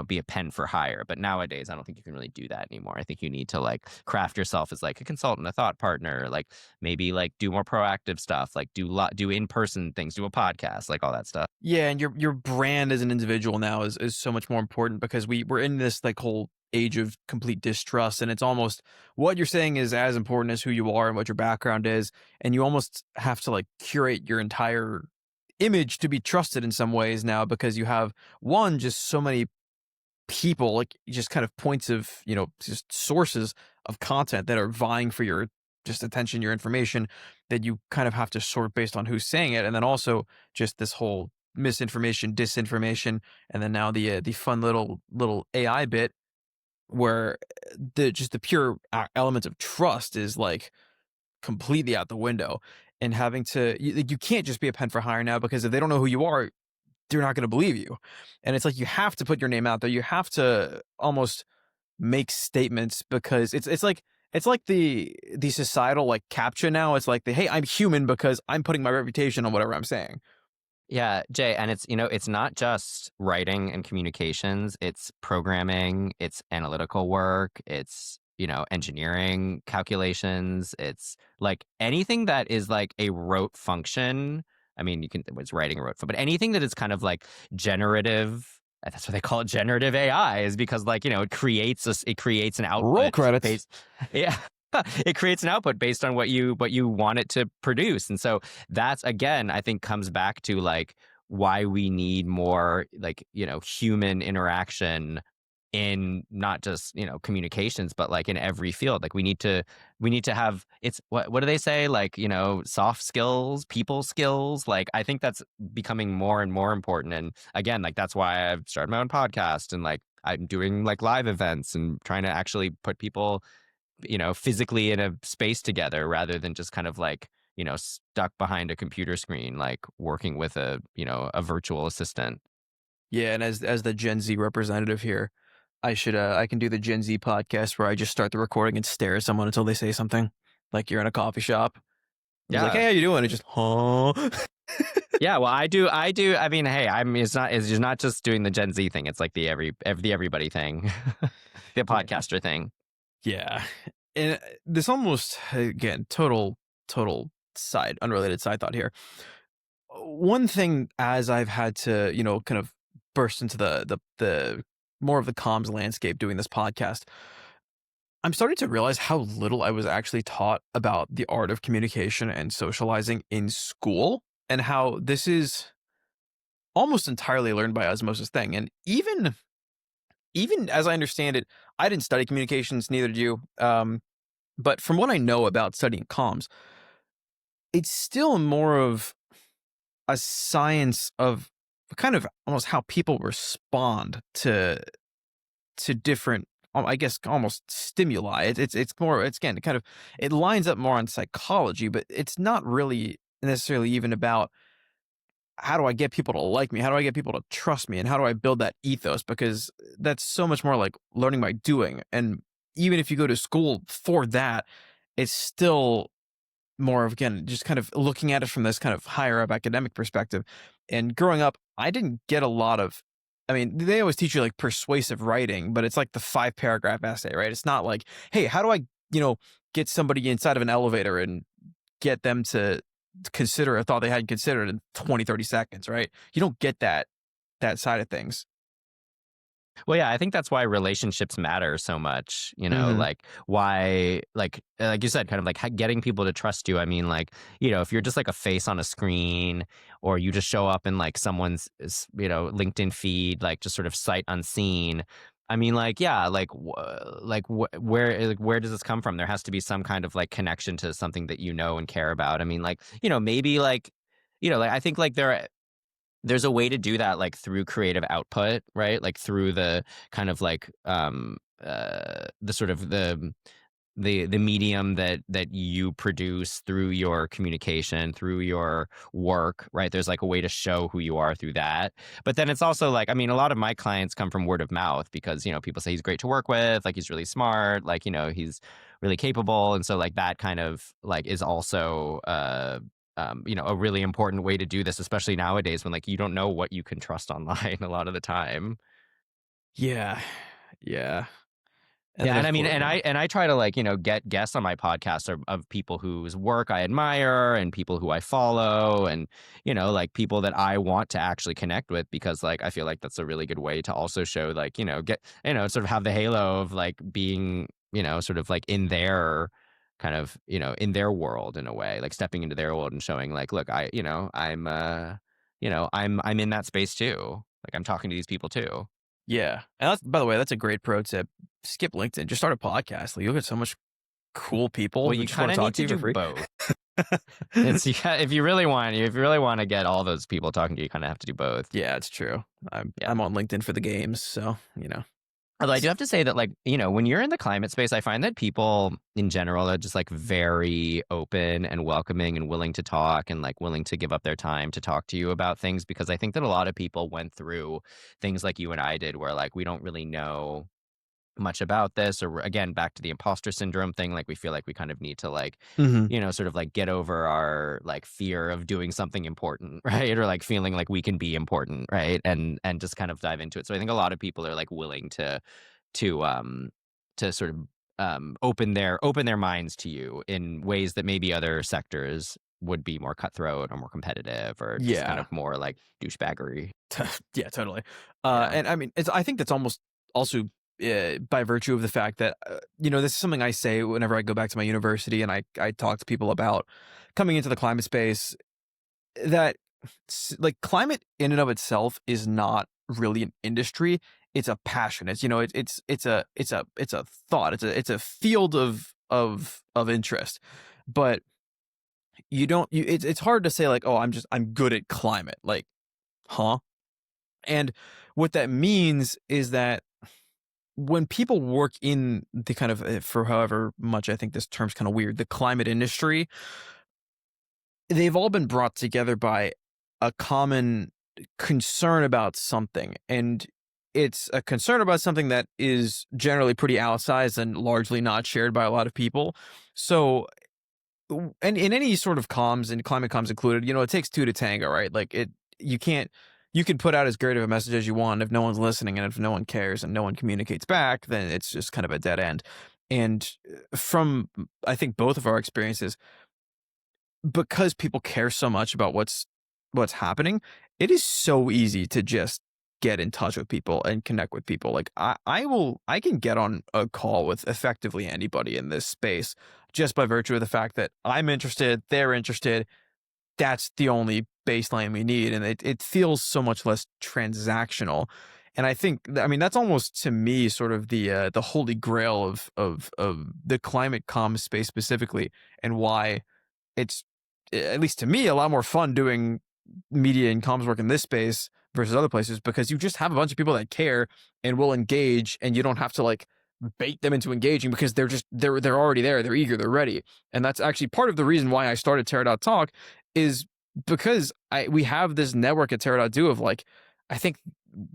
be a pen for hire. But nowadays, I don't think you can really do that anymore. I think you need to like craft yourself as like a consultant, a thought partner, like maybe like do more proactive stuff, like do in-person things, do a podcast, like all that stuff. Yeah, and your brand as an individual now is so much more important because we're in this like whole age of complete distrust, and it's almost what you're saying is as important as who you are and what your background is, and you almost have to like curate your entire image to be trusted in some ways now because you have one just so many people, like just kind of points of just sources of content that are vying for your just attention, your information, that you kind of have to sort based on who's saying it, and then also just this whole misinformation, disinformation, and then now the fun little AI bit where the pure element of trust is like completely out the window, and having to you can't just be a pen for hire now because if they don't know who you are, they're not going to believe you. And it's like you have to put your name out there. You have to almost make statements because it's like the societal like captcha now. It's like the hey, I'm human because I'm putting my reputation on whatever I'm saying. Yeah, Jay, and it's not just writing and communications, it's programming, it's analytical work, it's engineering calculations. It's like anything that is like a rote function. I mean, it's writing a rote function, but anything that is kind of like generative. That's what they call it, generative AI, is because like, it creates an Roll output credits. based, yeah. It creates an output based on what you want it to produce. And so that's, again, I think comes back to like why we need more like, human interaction in not just, communications, but like in every field. Like we need to have, it's what do they say? Like, soft skills, people skills. Like I think that's becoming more and more important. And again, like that's why I've started my own podcast, and like I'm doing like live events and trying to actually put people, physically in a space together, rather than just kind of like, stuck behind a computer screen, like working with a virtual assistant. Yeah, and as the Gen Z representative here, I can do the Gen Z podcast where I just start the recording and stare at someone until they say something. Like you're in a coffee shop. I was like, "Hey, Yeah. how you doing?" It just, huh? Yeah, well, I mean, hey, it's just not just doing the Gen Z thing. It's like the everybody thing, the Yeah. podcaster thing. Yeah. And this almost, again, total unrelated side thought here. One thing as I've had to, kind of burst into the more of the comms landscape doing this podcast, I'm starting to realize how little I was actually taught about the art of communication and socializing in school, and how this is almost entirely learned by osmosis thing. And even as I understand it, I didn't study communications, neither did you. But from what I know about studying comms, it's still more of a science of kind of almost how people respond to different, I guess, almost stimuli. It's more, it's again kind of, it lines up more on psychology, but it's not really necessarily even about how do I get people to like me? How do I get people to trust me? And how do I build that ethos? Because that's so much more like learning by doing. And even if you go to school for that, it's still more of, again, just kind of looking at it from this kind of higher up academic perspective. And growing up, I didn't get a lot of, I mean, they always teach you like persuasive writing, but it's like the 5 paragraph essay, right? It's not like, hey, how do I, get somebody inside of an elevator and get them to consider a thought they hadn't considered in 20, 30 seconds, right? You don't get that side of things. Well, yeah, I think that's why relationships matter so much, Mhm. like why, like you said, kind of like getting people to trust you. I mean, like, if you're just like a face on a screen, or you just show up in like someone's, LinkedIn feed, like just sort of sight unseen. I mean, like, yeah, like, where does this come from? There has to be some kind of like connection to something that you know and care about. I mean, like, maybe like, like I think like there's a way to do that, like through creative output, right? Like through the kind of like the sort of the medium that you produce through your communication, through your work, right? There's like a way to show who you are through that. But then it's also like, I mean, a lot of my clients come from word of mouth, because people say he's great to work with, like he's really smart, like he's really capable. And so like that kind of like is also a really important way to do this, especially nowadays when like you don't know what you can trust online a lot of the time. Yeah. Yeah. And Yeah, then and of I mean, course, yeah. and I try to like, get guests on my podcast of people whose work I admire, and people who I follow, and like people that I want to actually connect with, because like I feel like that's a really good way to also show like, get, sort of have the halo of like being, sort of like in their kind of, in their world in a way, like stepping into their world and showing like, look, I'm in that space too. Like I'm talking to these people too. Yeah. And that's, by the way, that's a great pro tip. Skip LinkedIn. Just start a podcast. Like, you'll get so much cool people Well, who you just want kind to of talk need to to you for do free. both. It's yeah, if you really want to get all those people talking to you, you kind of have to do both. Yeah, it's true. Yeah. I'm on LinkedIn for the games, so Although I do have to say that, like, when you're in the climate space, I find that people in general are just like very open and welcoming and willing to talk, and like willing to give up their time to talk to you about things, because I think that a lot of people went through things like you and I did, where like we don't really know much about this, or again, back to the imposter syndrome thing, like we feel like we kind of need to like, Mhm. sort of like get over our like fear of doing something important, right? Or like feeling like we can be important, right? And just kind of dive into it. So I think a lot of people are like willing to to sort of open their minds to you in ways that maybe other sectors would be more cutthroat or more competitive or just kind Yeah. of more like douchebaggery. Yeah, totally. Yeah. And I mean, I think that's almost also by virtue of the fact that, this is something I say whenever I go back to my university and I talk to people about coming into the climate space, that like climate in and of itself is not really an industry. It's a passion. It's a thought. It's a field of interest. But it's hard to say like, oh, I'm good at climate. Like, huh? And what that means is that when people work in the kind of, for however much I think this term's kind of weird, the climate industry, they've all been brought together by a common concern about something. And it's a concern about something that is generally pretty outsized and largely not shared by a lot of people. So, and in any sort of comms and climate comms included, it takes two to tango, right? Like you can't, you can put out as great of a message as you want. If no one's listening and if no one cares and no one communicates back, then it's just kind of a dead end. And from, I think, both of our experiences, because people care so much about what's happening, it is so easy to just get in touch with people and connect with people. Like I can get on a call with effectively anybody in this space just by virtue of the fact that I'm interested, they're interested. That's the only baseline we need, and it feels so much less transactional. And I think, I mean, that's almost to me sort of the holy grail of the climate comm space specifically, and why it's, at least to me, a lot more fun doing media and comms work in this space versus other places, because you just have a bunch of people that care and will engage, and you don't have to like bait them into engaging because they're already there, they're eager, they're ready. And that's actually part of the reason why I started Terra.talk, is because we have this network at Terra.do of like, I think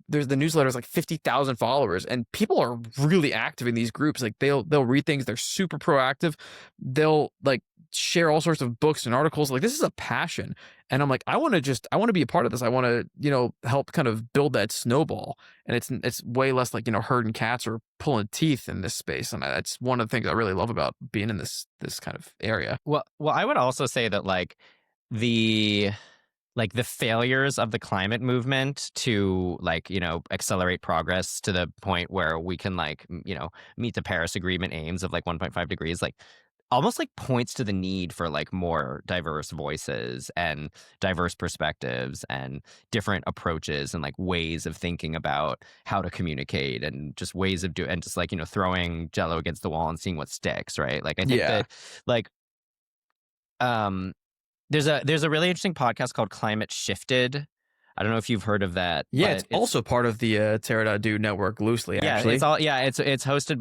there's the newsletter is like 50,000 followers, and people are really active in these groups. Like they'll read things, they're super proactive, they'll like share all sorts of books and articles. Like this is a passion, and I'm like, I want to be a part of this. I want to help kind of build that snowball. And it's way less like herding cats or pulling teeth in this space. And that's one of the things I really love about being in this kind of area. Well, I would also say that the the failures of the climate movement to accelerate progress to the point where we can meet the Paris Agreement aims of 1.5 degrees, almost points to the need for more diverse voices and diverse perspectives and different approaches and ways of thinking about how to communicate and just ways of doing, and just throwing jello against the wall and seeing what sticks, right? I think Yeah. that um there's a really interesting podcast called Climate Shifted. I don't know if you've heard of that. Yeah, But it's also part of the Terra.do network loosely, yeah, actually. it's hosted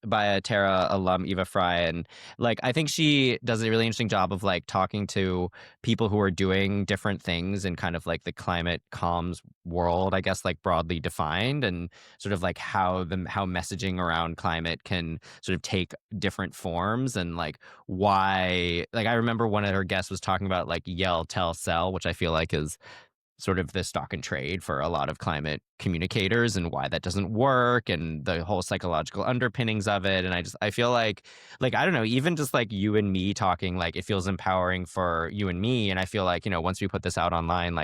by a Terra alum, Eva Fry, and I think she does a really interesting job of talking to people who are doing different things in kind of the climate comms world, I guess, broadly defined, and sort of how messaging around climate can sort of take different forms, and why, I remember one of her guests was talking about yell, tell, sell, which I feel is sort of the stock and trade for a lot of climate communicators, and why that doesn't work, and the whole psychological underpinnings of it. And I feel I don't know, even just you and me talking, it feels empowering for you and me. And I feel once we put this out online,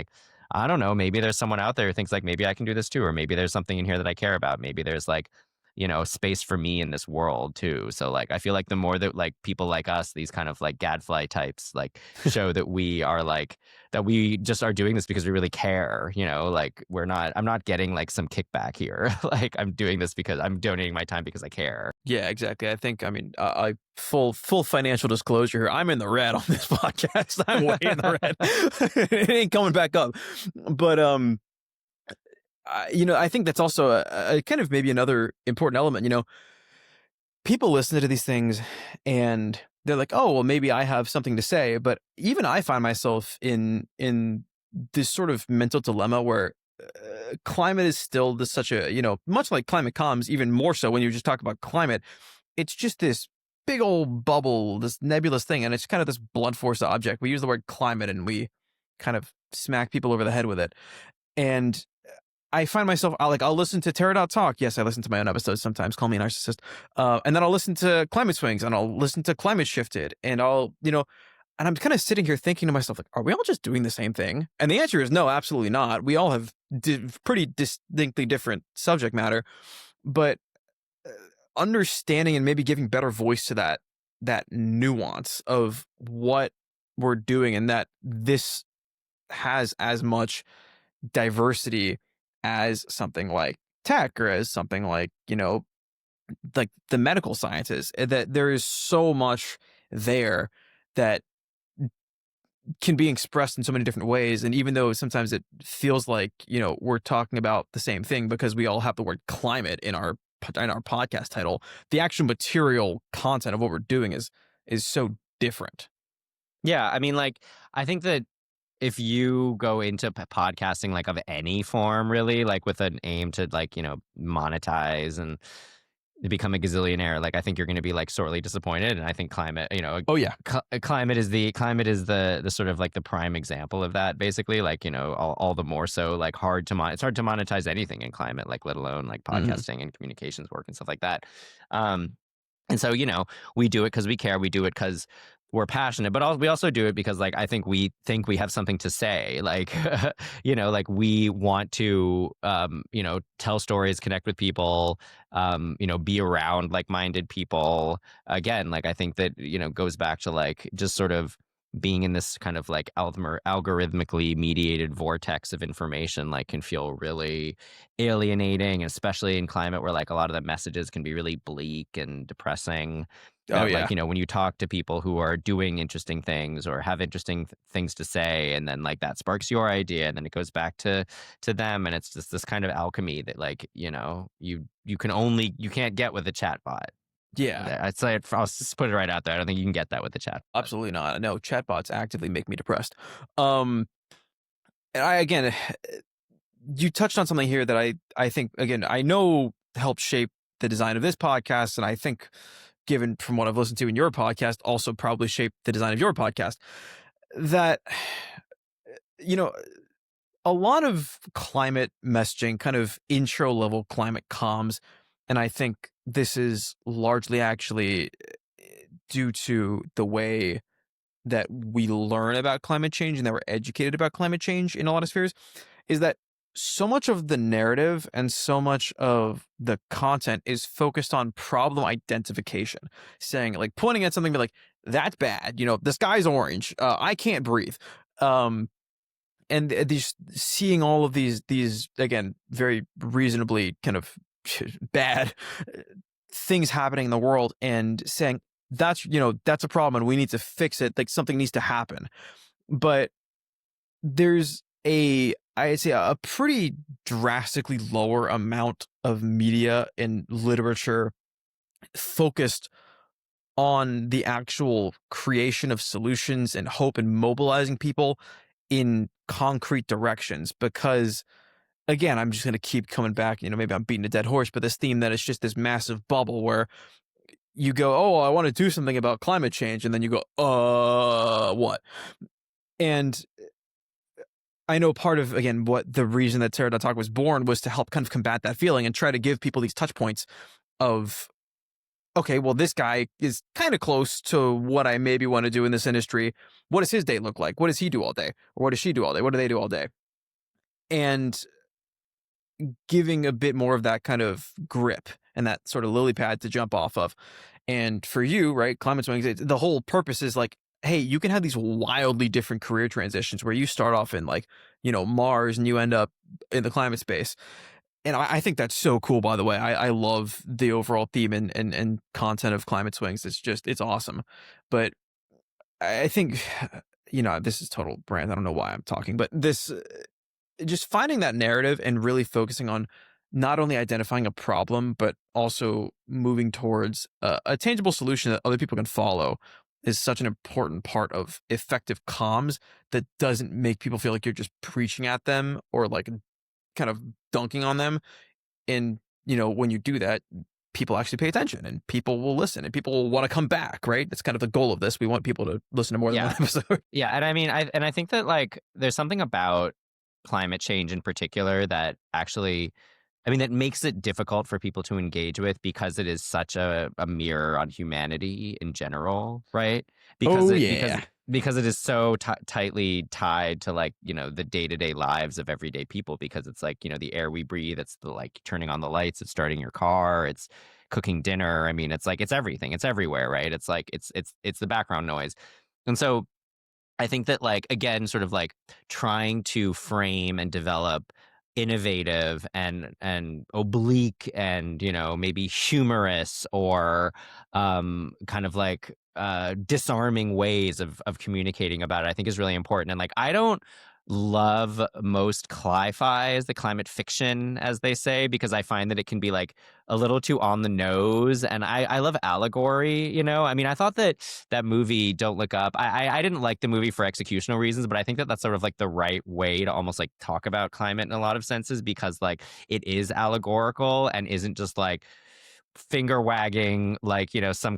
I don't know, maybe there's someone out there who thinks maybe I can do this too, or maybe there's something in here that I care about. Maybe there's space for me in this world too. So I feel the more that people like us, these kind of gadfly types, show that we are that we just are doing this because we really care, I'm not getting some kickback here. I'm doing this because I'm donating my time because I care. Yeah, exactly. I think, I mean, I full financial disclosure here, I'm in the red on this podcast. I'm way in the red. It ain't coming back up. But I think that's also a kind of maybe another important element. People listen to these things and they're like, oh, well, maybe I have something to say. But even I find myself in this sort of mental dilemma where climate is still such a, much like climate comms, even more so when you just talk about climate, it's just this big old bubble, this nebulous thing. And it's kind of this blunt force object. We use the word climate and we kind of smack people over the head with it. And I find myself, I'll listen to Terra.talk. Yes, I listen to my own episodes sometimes. Call me a narcissist. And then I'll listen to Climate Swings, and I'll listen to Climate Shifted, and and I'm kind of sitting here thinking to myself, like, are we all just doing the same thing? And the answer is no, absolutely not. We all have pretty distinctly different subject matter, but uh, understanding and maybe giving better voice to that nuance of what we're doing, and that this has as much diversity as something like tech, or as something like, like the medical sciences, that there is so much there that can be expressed in so many different ways. And even though sometimes it feels like, we're talking about the same thing because we all have the word climate in our podcast title, the actual material content of what we're doing is so different. Yeah, I mean, like, I think that if you go into podcasting, like, of any form, really, like, with an aim to, like, monetize and become a gazillionaire, like, I think you're going to be, like, sorely disappointed. And I think climate, Oh yeah. climate is the sort of like the prime example of that, basically. Like, all the more so, like, it's hard to monetize anything in climate, like, let alone like Hmm. podcasting and communications work and stuff like that. And so, we do it because we care. We do it because we're passionate, but we also do it because, like, I think we have something to say. Like, like, we want to, tell stories, connect with people, be around like-minded people. Again, like, I think that, goes back to, like, just sort of being in this kind of like algorithmically mediated vortex of information, like, can feel really alienating, especially in climate, where, like, a lot of the messages can be really bleak and depressing. Oh That, yeah. like, when you talk to people who are doing interesting things or have interesting things to say, and then, like, that sparks your idea, and then it goes back to them, and it's just this kind of alchemy that, like, you can't get with a chatbot. Yeah. I'd say I'll just put it right out there. I don't think you can get that with a chatbot. Absolutely not. No, chatbots actively make me depressed. Um, and I, again, you touched on something here that I think, again, I know helped shape the design of this podcast, and I think, given from what I've listened to in your podcast, also probably shaped the design of your podcast. That, you know, a lot of climate messaging, kind of intro level climate comms, and I think this is largely actually due to the way that we learn about climate change and that we're educated about climate change in a lot of spheres, is that so much of the narrative and so much of the content is focused on problem identification, saying, like, pointing at something, be like, that's bad, the sky's orange, I can't breathe. These, seeing all of these again, very reasonably kind of bad things happening in the world, and saying, that's a problem and we need to fix it, like, something needs to happen. But there's I'd say a pretty drastically lower amount of media and literature focused on the actual creation of solutions and hope and mobilizing people in concrete directions. Because, again, I'm just going to keep coming back, maybe I'm beating a dead horse, but this theme that it's just this massive bubble where you go, oh, I want to do something about climate change, and then you go, what? And I know part of, again, what the reason that Terra.talk was born was to help kind of combat that feeling and try to give people these touch points of, okay, well, this guy is kind of close to what I maybe want to do in this industry. What does his day look like? What does he do all day? Or what does she do all day? What do they do all day? And giving a bit more of that kind of grip and that sort of lily pad to jump off of. And for you, right, climate swings, the whole purpose is like, hey, you can have these wildly different career transitions where you start off in, like, Mars, and you end up in the climate space. And I think that's so cool, by the way. I love the overall theme and content of climate swings. It's awesome. But I think, this is total brand. I don't know why I'm talking, but this, just finding that narrative and really focusing on not only identifying a problem, but also moving towards a tangible solution that other people can follow, is such an important part of effective comms that doesn't make people feel like you're just preaching at them or, like, kind of dunking on them. And, when you do that, people actually pay attention and people will listen and people will want to come back, right? That's kind of the goal of this. We want people to listen to more than one Yeah. episode. Yeah. And I mean, I think that, like, there's something about climate change in particular that actually, I mean, that makes it difficult for people to engage with because it is such a mirror on humanity in general, right? Because Oh it yeah. because it is so tightly tied to like, you know, the day-to-day lives of everyday people, because it's like, you know, the air we breathe, it's the like turning on the lights, it's starting your car, it's cooking dinner. I mean, it's like it's everything. It's everywhere, right? It's like it's the background noise. And so I think that, like, again, sort of like trying to frame and develop innovative and oblique and, you know, maybe humorous or kind of like disarming ways of communicating about it, I think is really important. And like, I don't love most cli-fi, as the climate fiction, as they say, because I find that it can be like a little too on the nose. And I love allegory, you know? I mean, I thought that that movie Don't Look Up, I didn't like the movie for executional reasons, but I think that that's sort of like the right way to almost like talk about climate in a lot of senses, because like it is allegorical and isn't just like finger wagging, like, you know, some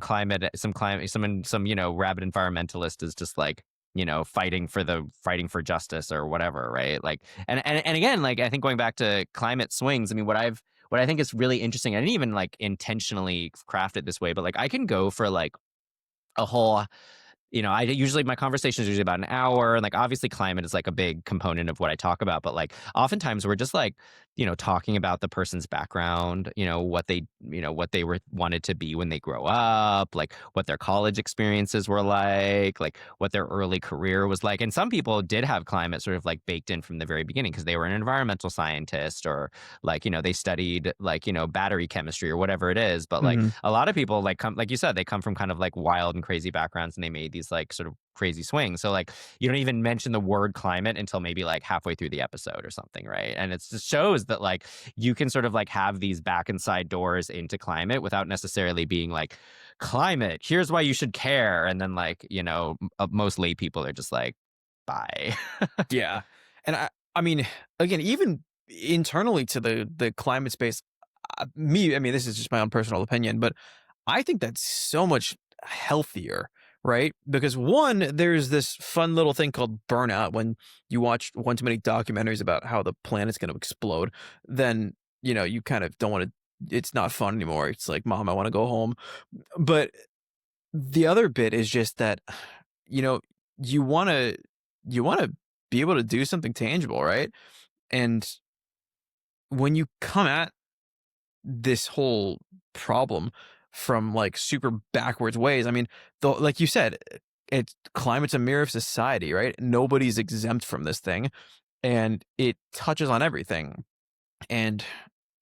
you know, rabid environmentalist is just like, you know, fighting for justice or whatever, right? Like, and again, like, I think going back to climate swings, I mean, what I think is really interesting, I didn't even like intentionally craft it this way, but like I can go for like a whole, you know, I usually, my conversation is usually about an hour, and like obviously climate is like a big component of what I talk about, but like oftentimes we're just like, you know, talking about the person's background, you know, what they were wanted to be when they grow up, like what their college experiences were like what their early career was like. And some people did have climate sort of like baked in from the very beginning because they were an environmental scientist, or like, you know, they studied like, you know, battery chemistry or whatever it is. But like Hmm. a lot of people like come, like you said, they come from kind of like wild and crazy backgrounds, and they made these like sort of crazy swings. So like you don't even mention the word climate until maybe like halfway through the episode or something, right? And it just shows that like you can sort of like have these back and side doors into climate without necessarily being like, climate, here's why you should care. And then like, you know, most lay people are just like, bye. Yeah. And I mean, again, even internally to the climate space, I mean, this is just my own personal opinion, but I think that's so much healthier, right? Because one, there's this fun little thing called burnout when you watch one too many documentaries about how the planet's going to explode, then, you know, you kind of don't want to, it's not fun anymore. It's like, mom, I want to go home. But the other bit is just that, you know, you want to, you want to be able to do something tangible, right? And when you come at this whole problem from like super backwards ways. I mean, though, like you said, it's climate's a mirror of society, right? Nobody's exempt from this thing, and it touches on everything. And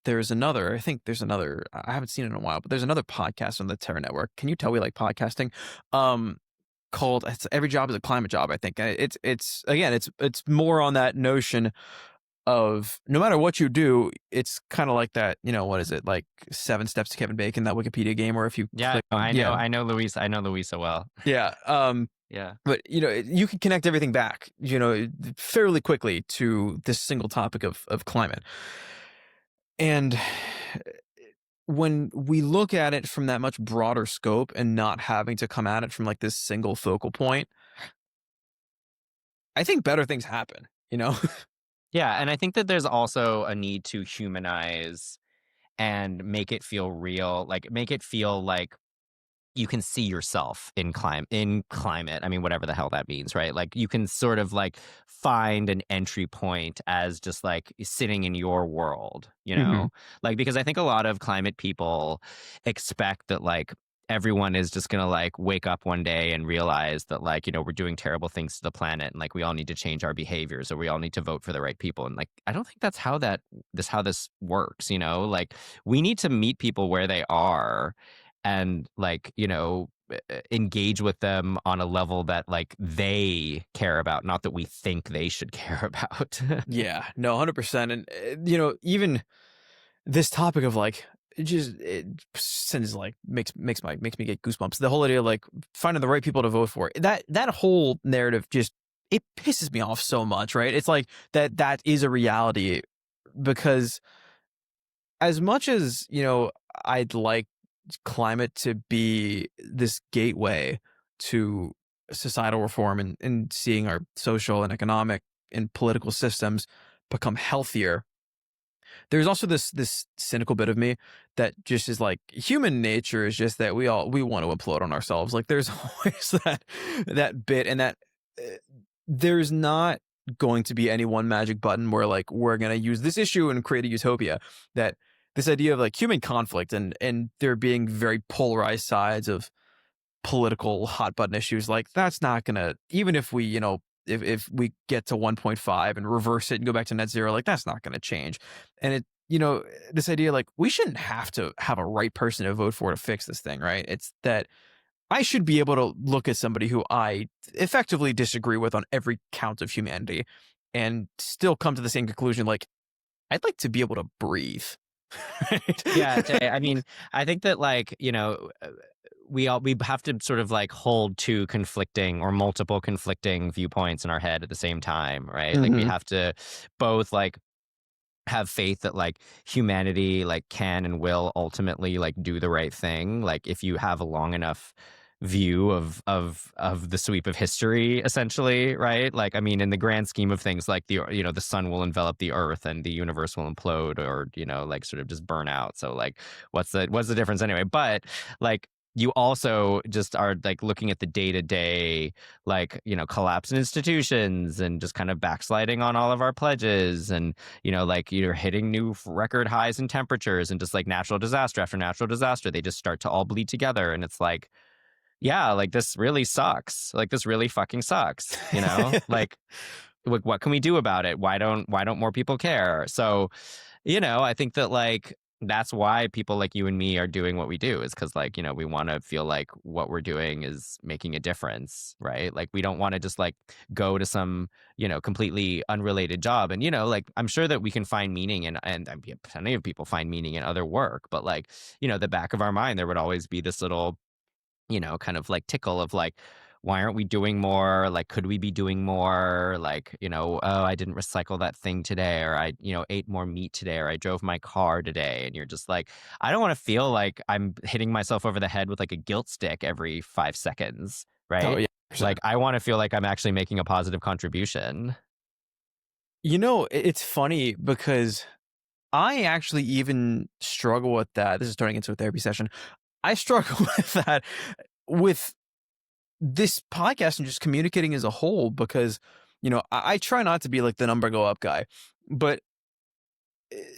there's another, I think there's another, I haven't seen it in a while, but there's another podcast on the Terra Network. Can you tell we like podcasting? Um, Called it's Every Job is a Climate Job, I think. It's again, it's more on that notion of no matter what you do, it's kind of like that, you know, what is it, like 7 Steps to Kevin Bacon, that Wikipedia game, or if you Yeah, click on, I know Louisa well. yeah, Yeah. but you know, you can connect everything back, you know, fairly quickly to this single topic of climate. And when we look at it from that much broader scope and not having to come at it from like this single focal point, I think better things happen, you know? Yeah, and I think that there's also a need to humanize and make it feel real, like make it feel like you can see yourself in climate. I mean, whatever the hell that means, right? Like you can sort of like find an entry point as just like sitting in your world, you Hmm. know? Like, because I think a lot of climate people expect that like everyone is just going to like wake up one day and realize that like, you know, we're doing terrible things to the planet, and like we all need to change our behaviors, or we all need to vote for the right people. And like I don't think that's how this works, you know? Like we need to meet people where they are and like, you know, engage with them on a level that like they care about, not that we think they should care about. Yeah, no, 100%. And you know, even this topic of like, it sends like makes me get goosebumps. The whole idea of like finding the right people to vote for, that whole narrative just, it pisses me off so much, right? It's like that is a reality, because as much as, you know, I'd like climate to be this gateway to societal reform and seeing our social and economic and political systems become healthier, there's also this cynical bit of me that just is like, human nature is just that we want to implode on ourselves. Like there's always that bit, and that there's not going to be any one magic button where like we're going to use this issue and create a utopia. That this idea of like human conflict and there being very polarized sides of political hot button issues, like that's not gonna, even if we, if we get to 1.5 and reverse it and go back to net zero, like that's not gonna change. And it, this idea like we shouldn't have to have a right person to vote for to fix this thing, right? It's that I should be able to look at somebody who I effectively disagree with on every count of humanity and still come to the same conclusion. Like, I'd like to be able to breathe. Yeah, Right? I mean, I think that like, we have to sort of like hold two conflicting or multiple conflicting viewpoints in our head at the same time, right? Like we Mhm. have to both like have faith that like humanity like can and will ultimately like do the right thing, like if you have a long enough view of the sweep of history, essentially, right? Like I mean, in the grand scheme of things, like the sun will envelop the earth and the universe will implode, or like sort of just burn out. So like what's the difference anyway? But like you also just are like looking at the day-to-day like collapse in institutions and just kind of backsliding on all of our pledges, and like you're hitting new record highs in temperatures, and just like natural disaster after natural disaster, they just start to all bleed together. And it's like, yeah, like this really sucks. Like this really fucking sucks, Like what can we do about it? Why don't more people care? So, I think that like that's why people like you and me are doing what we do, is because like, we want to feel like what we're doing is making a difference, right? Like we don't want to just like go to some, completely unrelated job. And, like I'm sure that we can find meaning and plenty of people find meaning in other work, but like, the back of our mind, there would always be this little kind of like tickle of like, why aren't we doing more? Like, could we be doing more? Like, oh, I didn't recycle that thing today, or I, ate more meat today, or I drove my car today. And you're just like, I don't want to feel like I'm hitting myself over the head with like a guilt stick every 5 seconds, Oh right? yeah. Like, 100%. I want to feel like I'm actually making a positive contribution. It's funny because I actually even struggle with that. This is turning into a therapy session. I struggle with that with this podcast and just communicating as a whole because, I try not to be like the number go up guy. But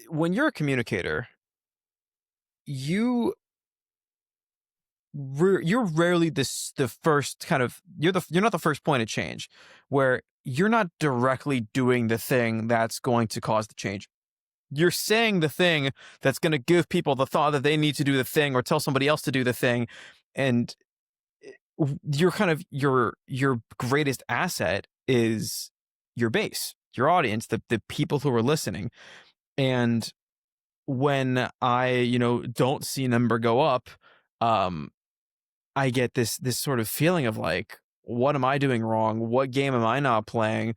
when you're a communicator, you you're rarely the first kind of, you're not the first point of change, where you're not directly doing the thing that's going to cause the change. You're saying the thing that's going to give people the thought that they need to do the thing or tell somebody else to do the thing. And you're kind of your greatest asset is your base, your audience, the people who are listening. And when I, don't see a number go up, um, I get this sort of feeling of like, what am I doing wrong? What game am I not playing?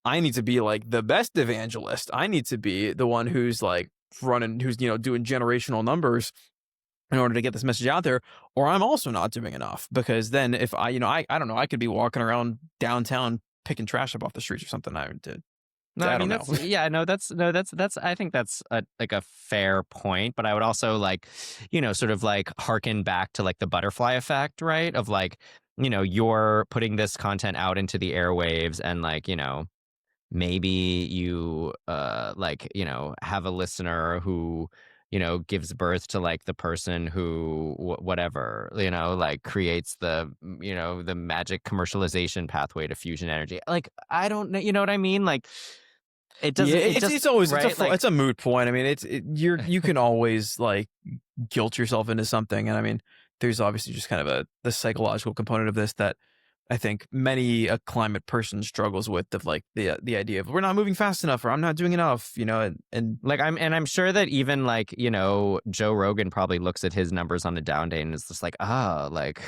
I need to be like the best evangelist. I need to be the one who's like running, who's, doing generational numbers in order to get this message out there, or I'm also not doing enough. Because then if I, I don't know, I could be walking around downtown picking trash up off the streets or something. No, I I mean don't know. that's yeah, no, that's I think that's like a fair point, but I would also like, sort of like harken back to like the butterfly effect, right? Of like, you're putting this content out into the airwaves, and like, maybe you like, have a listener who, gives birth to like the person who whatever, like creates the, the magic commercialization pathway to fusion energy. Like I don't know, you know what I mean? Like it Yeah, doesn't, it just, it's always right? Like, it's a moot point. I mean, you can always like guilt yourself into something, and I mean, there's obviously just kind of the psychological component of this that I think many a climate person struggles with, of like the idea of we're not moving fast enough or I'm not doing enough, and like I'm sure that even like, Joe Rogan probably looks at his numbers on a down day and is just like, like,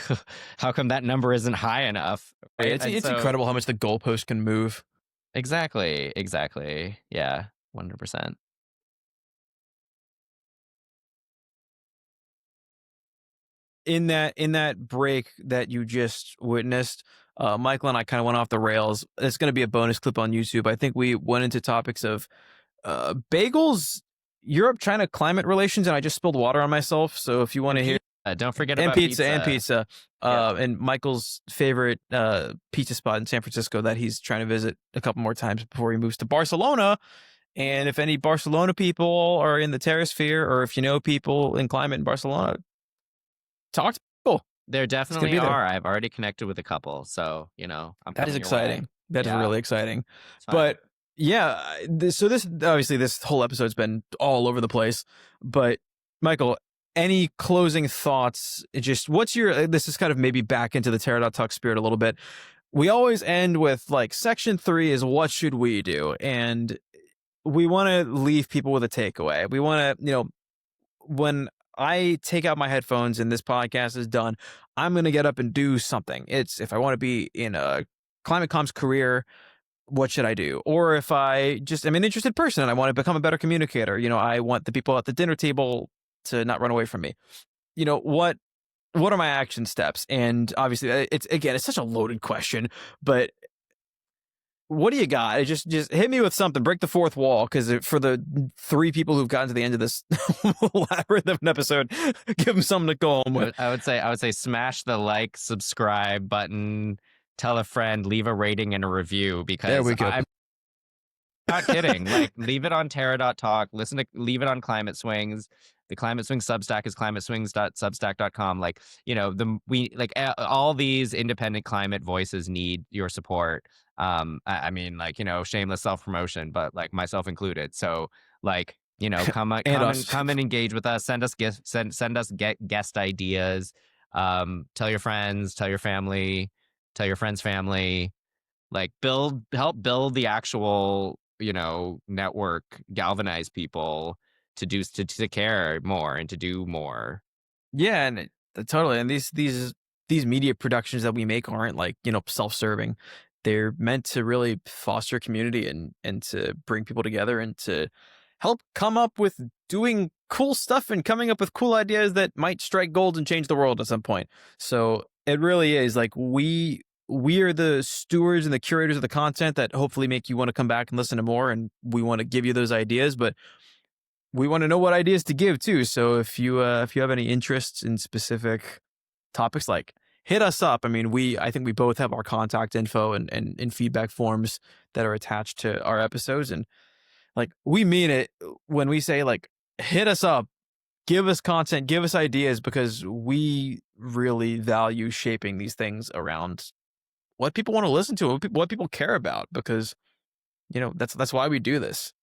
how come that number isn't high enough? Right. And it's so, incredible how much the goalpost can move. exactly. Yeah. 100%. In that break that you just witnessed, Michael and I kind of went off the rails. It's going to be a bonus clip on YouTube. I think we went into topics of bagels, Europe, China, climate relations, and I just spilled water on myself. So if you want to hear, don't forget and about pizza and pizza, Yeah. and Michael's favorite pizza spot in San Francisco that he's trying to visit a couple more times before he moves to Barcelona. And if any Barcelona people are in the Terrasphere, or if you know people in climate in Barcelona, talk to people. There definitely be there. are. I've already connected with a couple, so I'm That is coming your way. exciting. That is really exciting. It's fine. But yeah, so this obviously this whole episode's been all over the place. But Michael, any closing thoughts? Just what's your? This is kind of maybe back into the Terra.talk spirit a little bit. We always end with like section 3 is what should we do, and we want to leave people with a takeaway. We want to, when I take out my headphones and this podcast is done, I'm going to get up and do something. It's if I want to be in a climate comms career, what should I do? Or if I just am an interested person and I want to become a better communicator, I want the people at the dinner table to not run away from me. What are my action steps? And obviously it's such a loaded question, but what do you got? Just hit me with something. Break the fourth wall, because for the 3 people who've gotten to the end of this labyrinth of an episode, give them something to go home with. I would say smash the like, subscribe button, tell a friend, leave a rating and a review, because there we go. I'm not kidding. Like, leave it on Terra.talk. Leave it on Climate Swings. The Climate Swings Substack is climateswings.substack.com. Like, all these independent climate voices need your support. I mean, like, shameless self-promotion, but like myself included. So like, come and engage with us. Send us gifts, send us guest ideas. Tell your friends, tell your family, tell your friend's family. Like, help build the actual, network, galvanize people to care more and to do more. Yeah, and totally. And these media productions that we make aren't like, self-serving. They're meant to really foster community and to bring people together and to help come up with doing cool stuff and coming up with cool ideas that might strike gold and change the world at some point. So it really is like we are the stewards and the curators of the content that hopefully make you want to come back and listen to more. And we want to give you those ideas, but we want to know what ideas to give too. So if you have any interests in specific topics, like, hit us up. I mean, I think we both have our contact info and feedback forms that are attached to our episodes. And like, we mean it when we say, like, hit us up, give us content, give us ideas, because we really value shaping these things around what people want to listen to, what people care about, because, that's why we do this.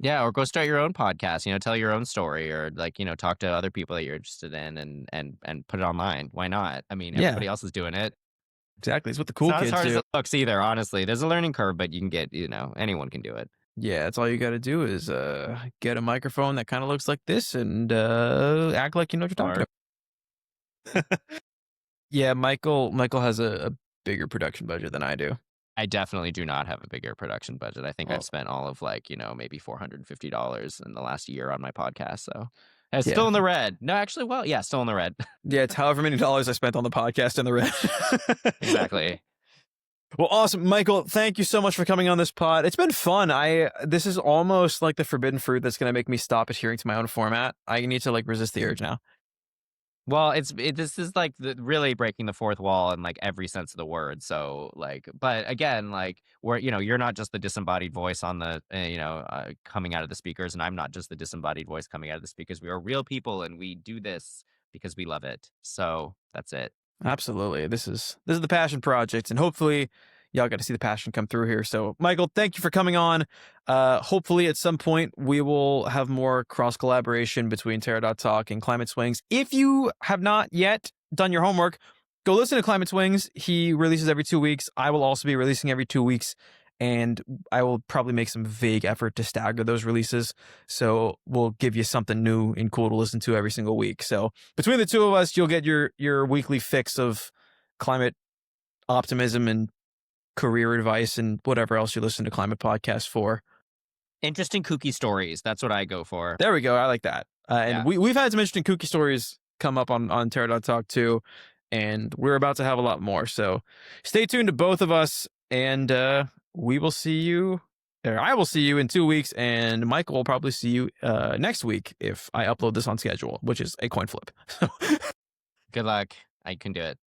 Yeah, or go start your own podcast, tell your own story, or like, talk to other people that you're interested in and put it online. Why not? I mean, everybody else is doing it. Exactly. It's what the cool kids do. It's not as hard do. as it looks either, honestly. There's a learning curve, but you can get, anyone can do it. Yeah, that's all you got to do is get a microphone that kind of looks like this and act like you know what you're talking about. Yeah, Michael has a bigger production budget than I do. I definitely do not have a bigger production budget. I think I've spent all of like, maybe $450 in the last year on my podcast. So it's still in the red. No, actually, still in the red. Yeah, it's however many dollars I spent on the podcast in the red. Exactly. Well, awesome. Michael, thank you so much for coming on this pod. It's been fun. This is almost like the forbidden fruit that's going to make me stop adhering to my own format. I need to resist the urge now. Well, this is like really breaking the fourth wall in like every sense of the word. So but again, you're not just the disembodied voice on the, coming out of the speakers, and I'm not just the disembodied voice coming out of the speakers. We are real people, and we do this because we love it. So that's it. Absolutely. This is the passion project, and hopefully y'all got to see the passion come through here. So, Michael, thank you for coming on. Hopefully at some point we will have more cross collaboration between Terra.talk and Climate Swings. If you have not yet done your homework, go listen to Climate Swings. He releases every 2 weeks. I will also be releasing every 2 weeks, and I will probably make some vague effort to stagger those releases. So we'll give you something new and cool to listen to every single week. So between the two of us, you'll get your weekly fix of climate optimism and career advice and whatever else you listen to climate podcasts for. Interesting kooky stories. That's what I go for. There we go. I like that. And we've had some interesting kooky stories come up on Terra.talk too. and we're about to have a lot more. So stay tuned to both of us, and we will see you. Or I will see you in 2 weeks, and Michael will probably see you next week if I upload this on schedule, which is a coin flip. Good luck. I can do it.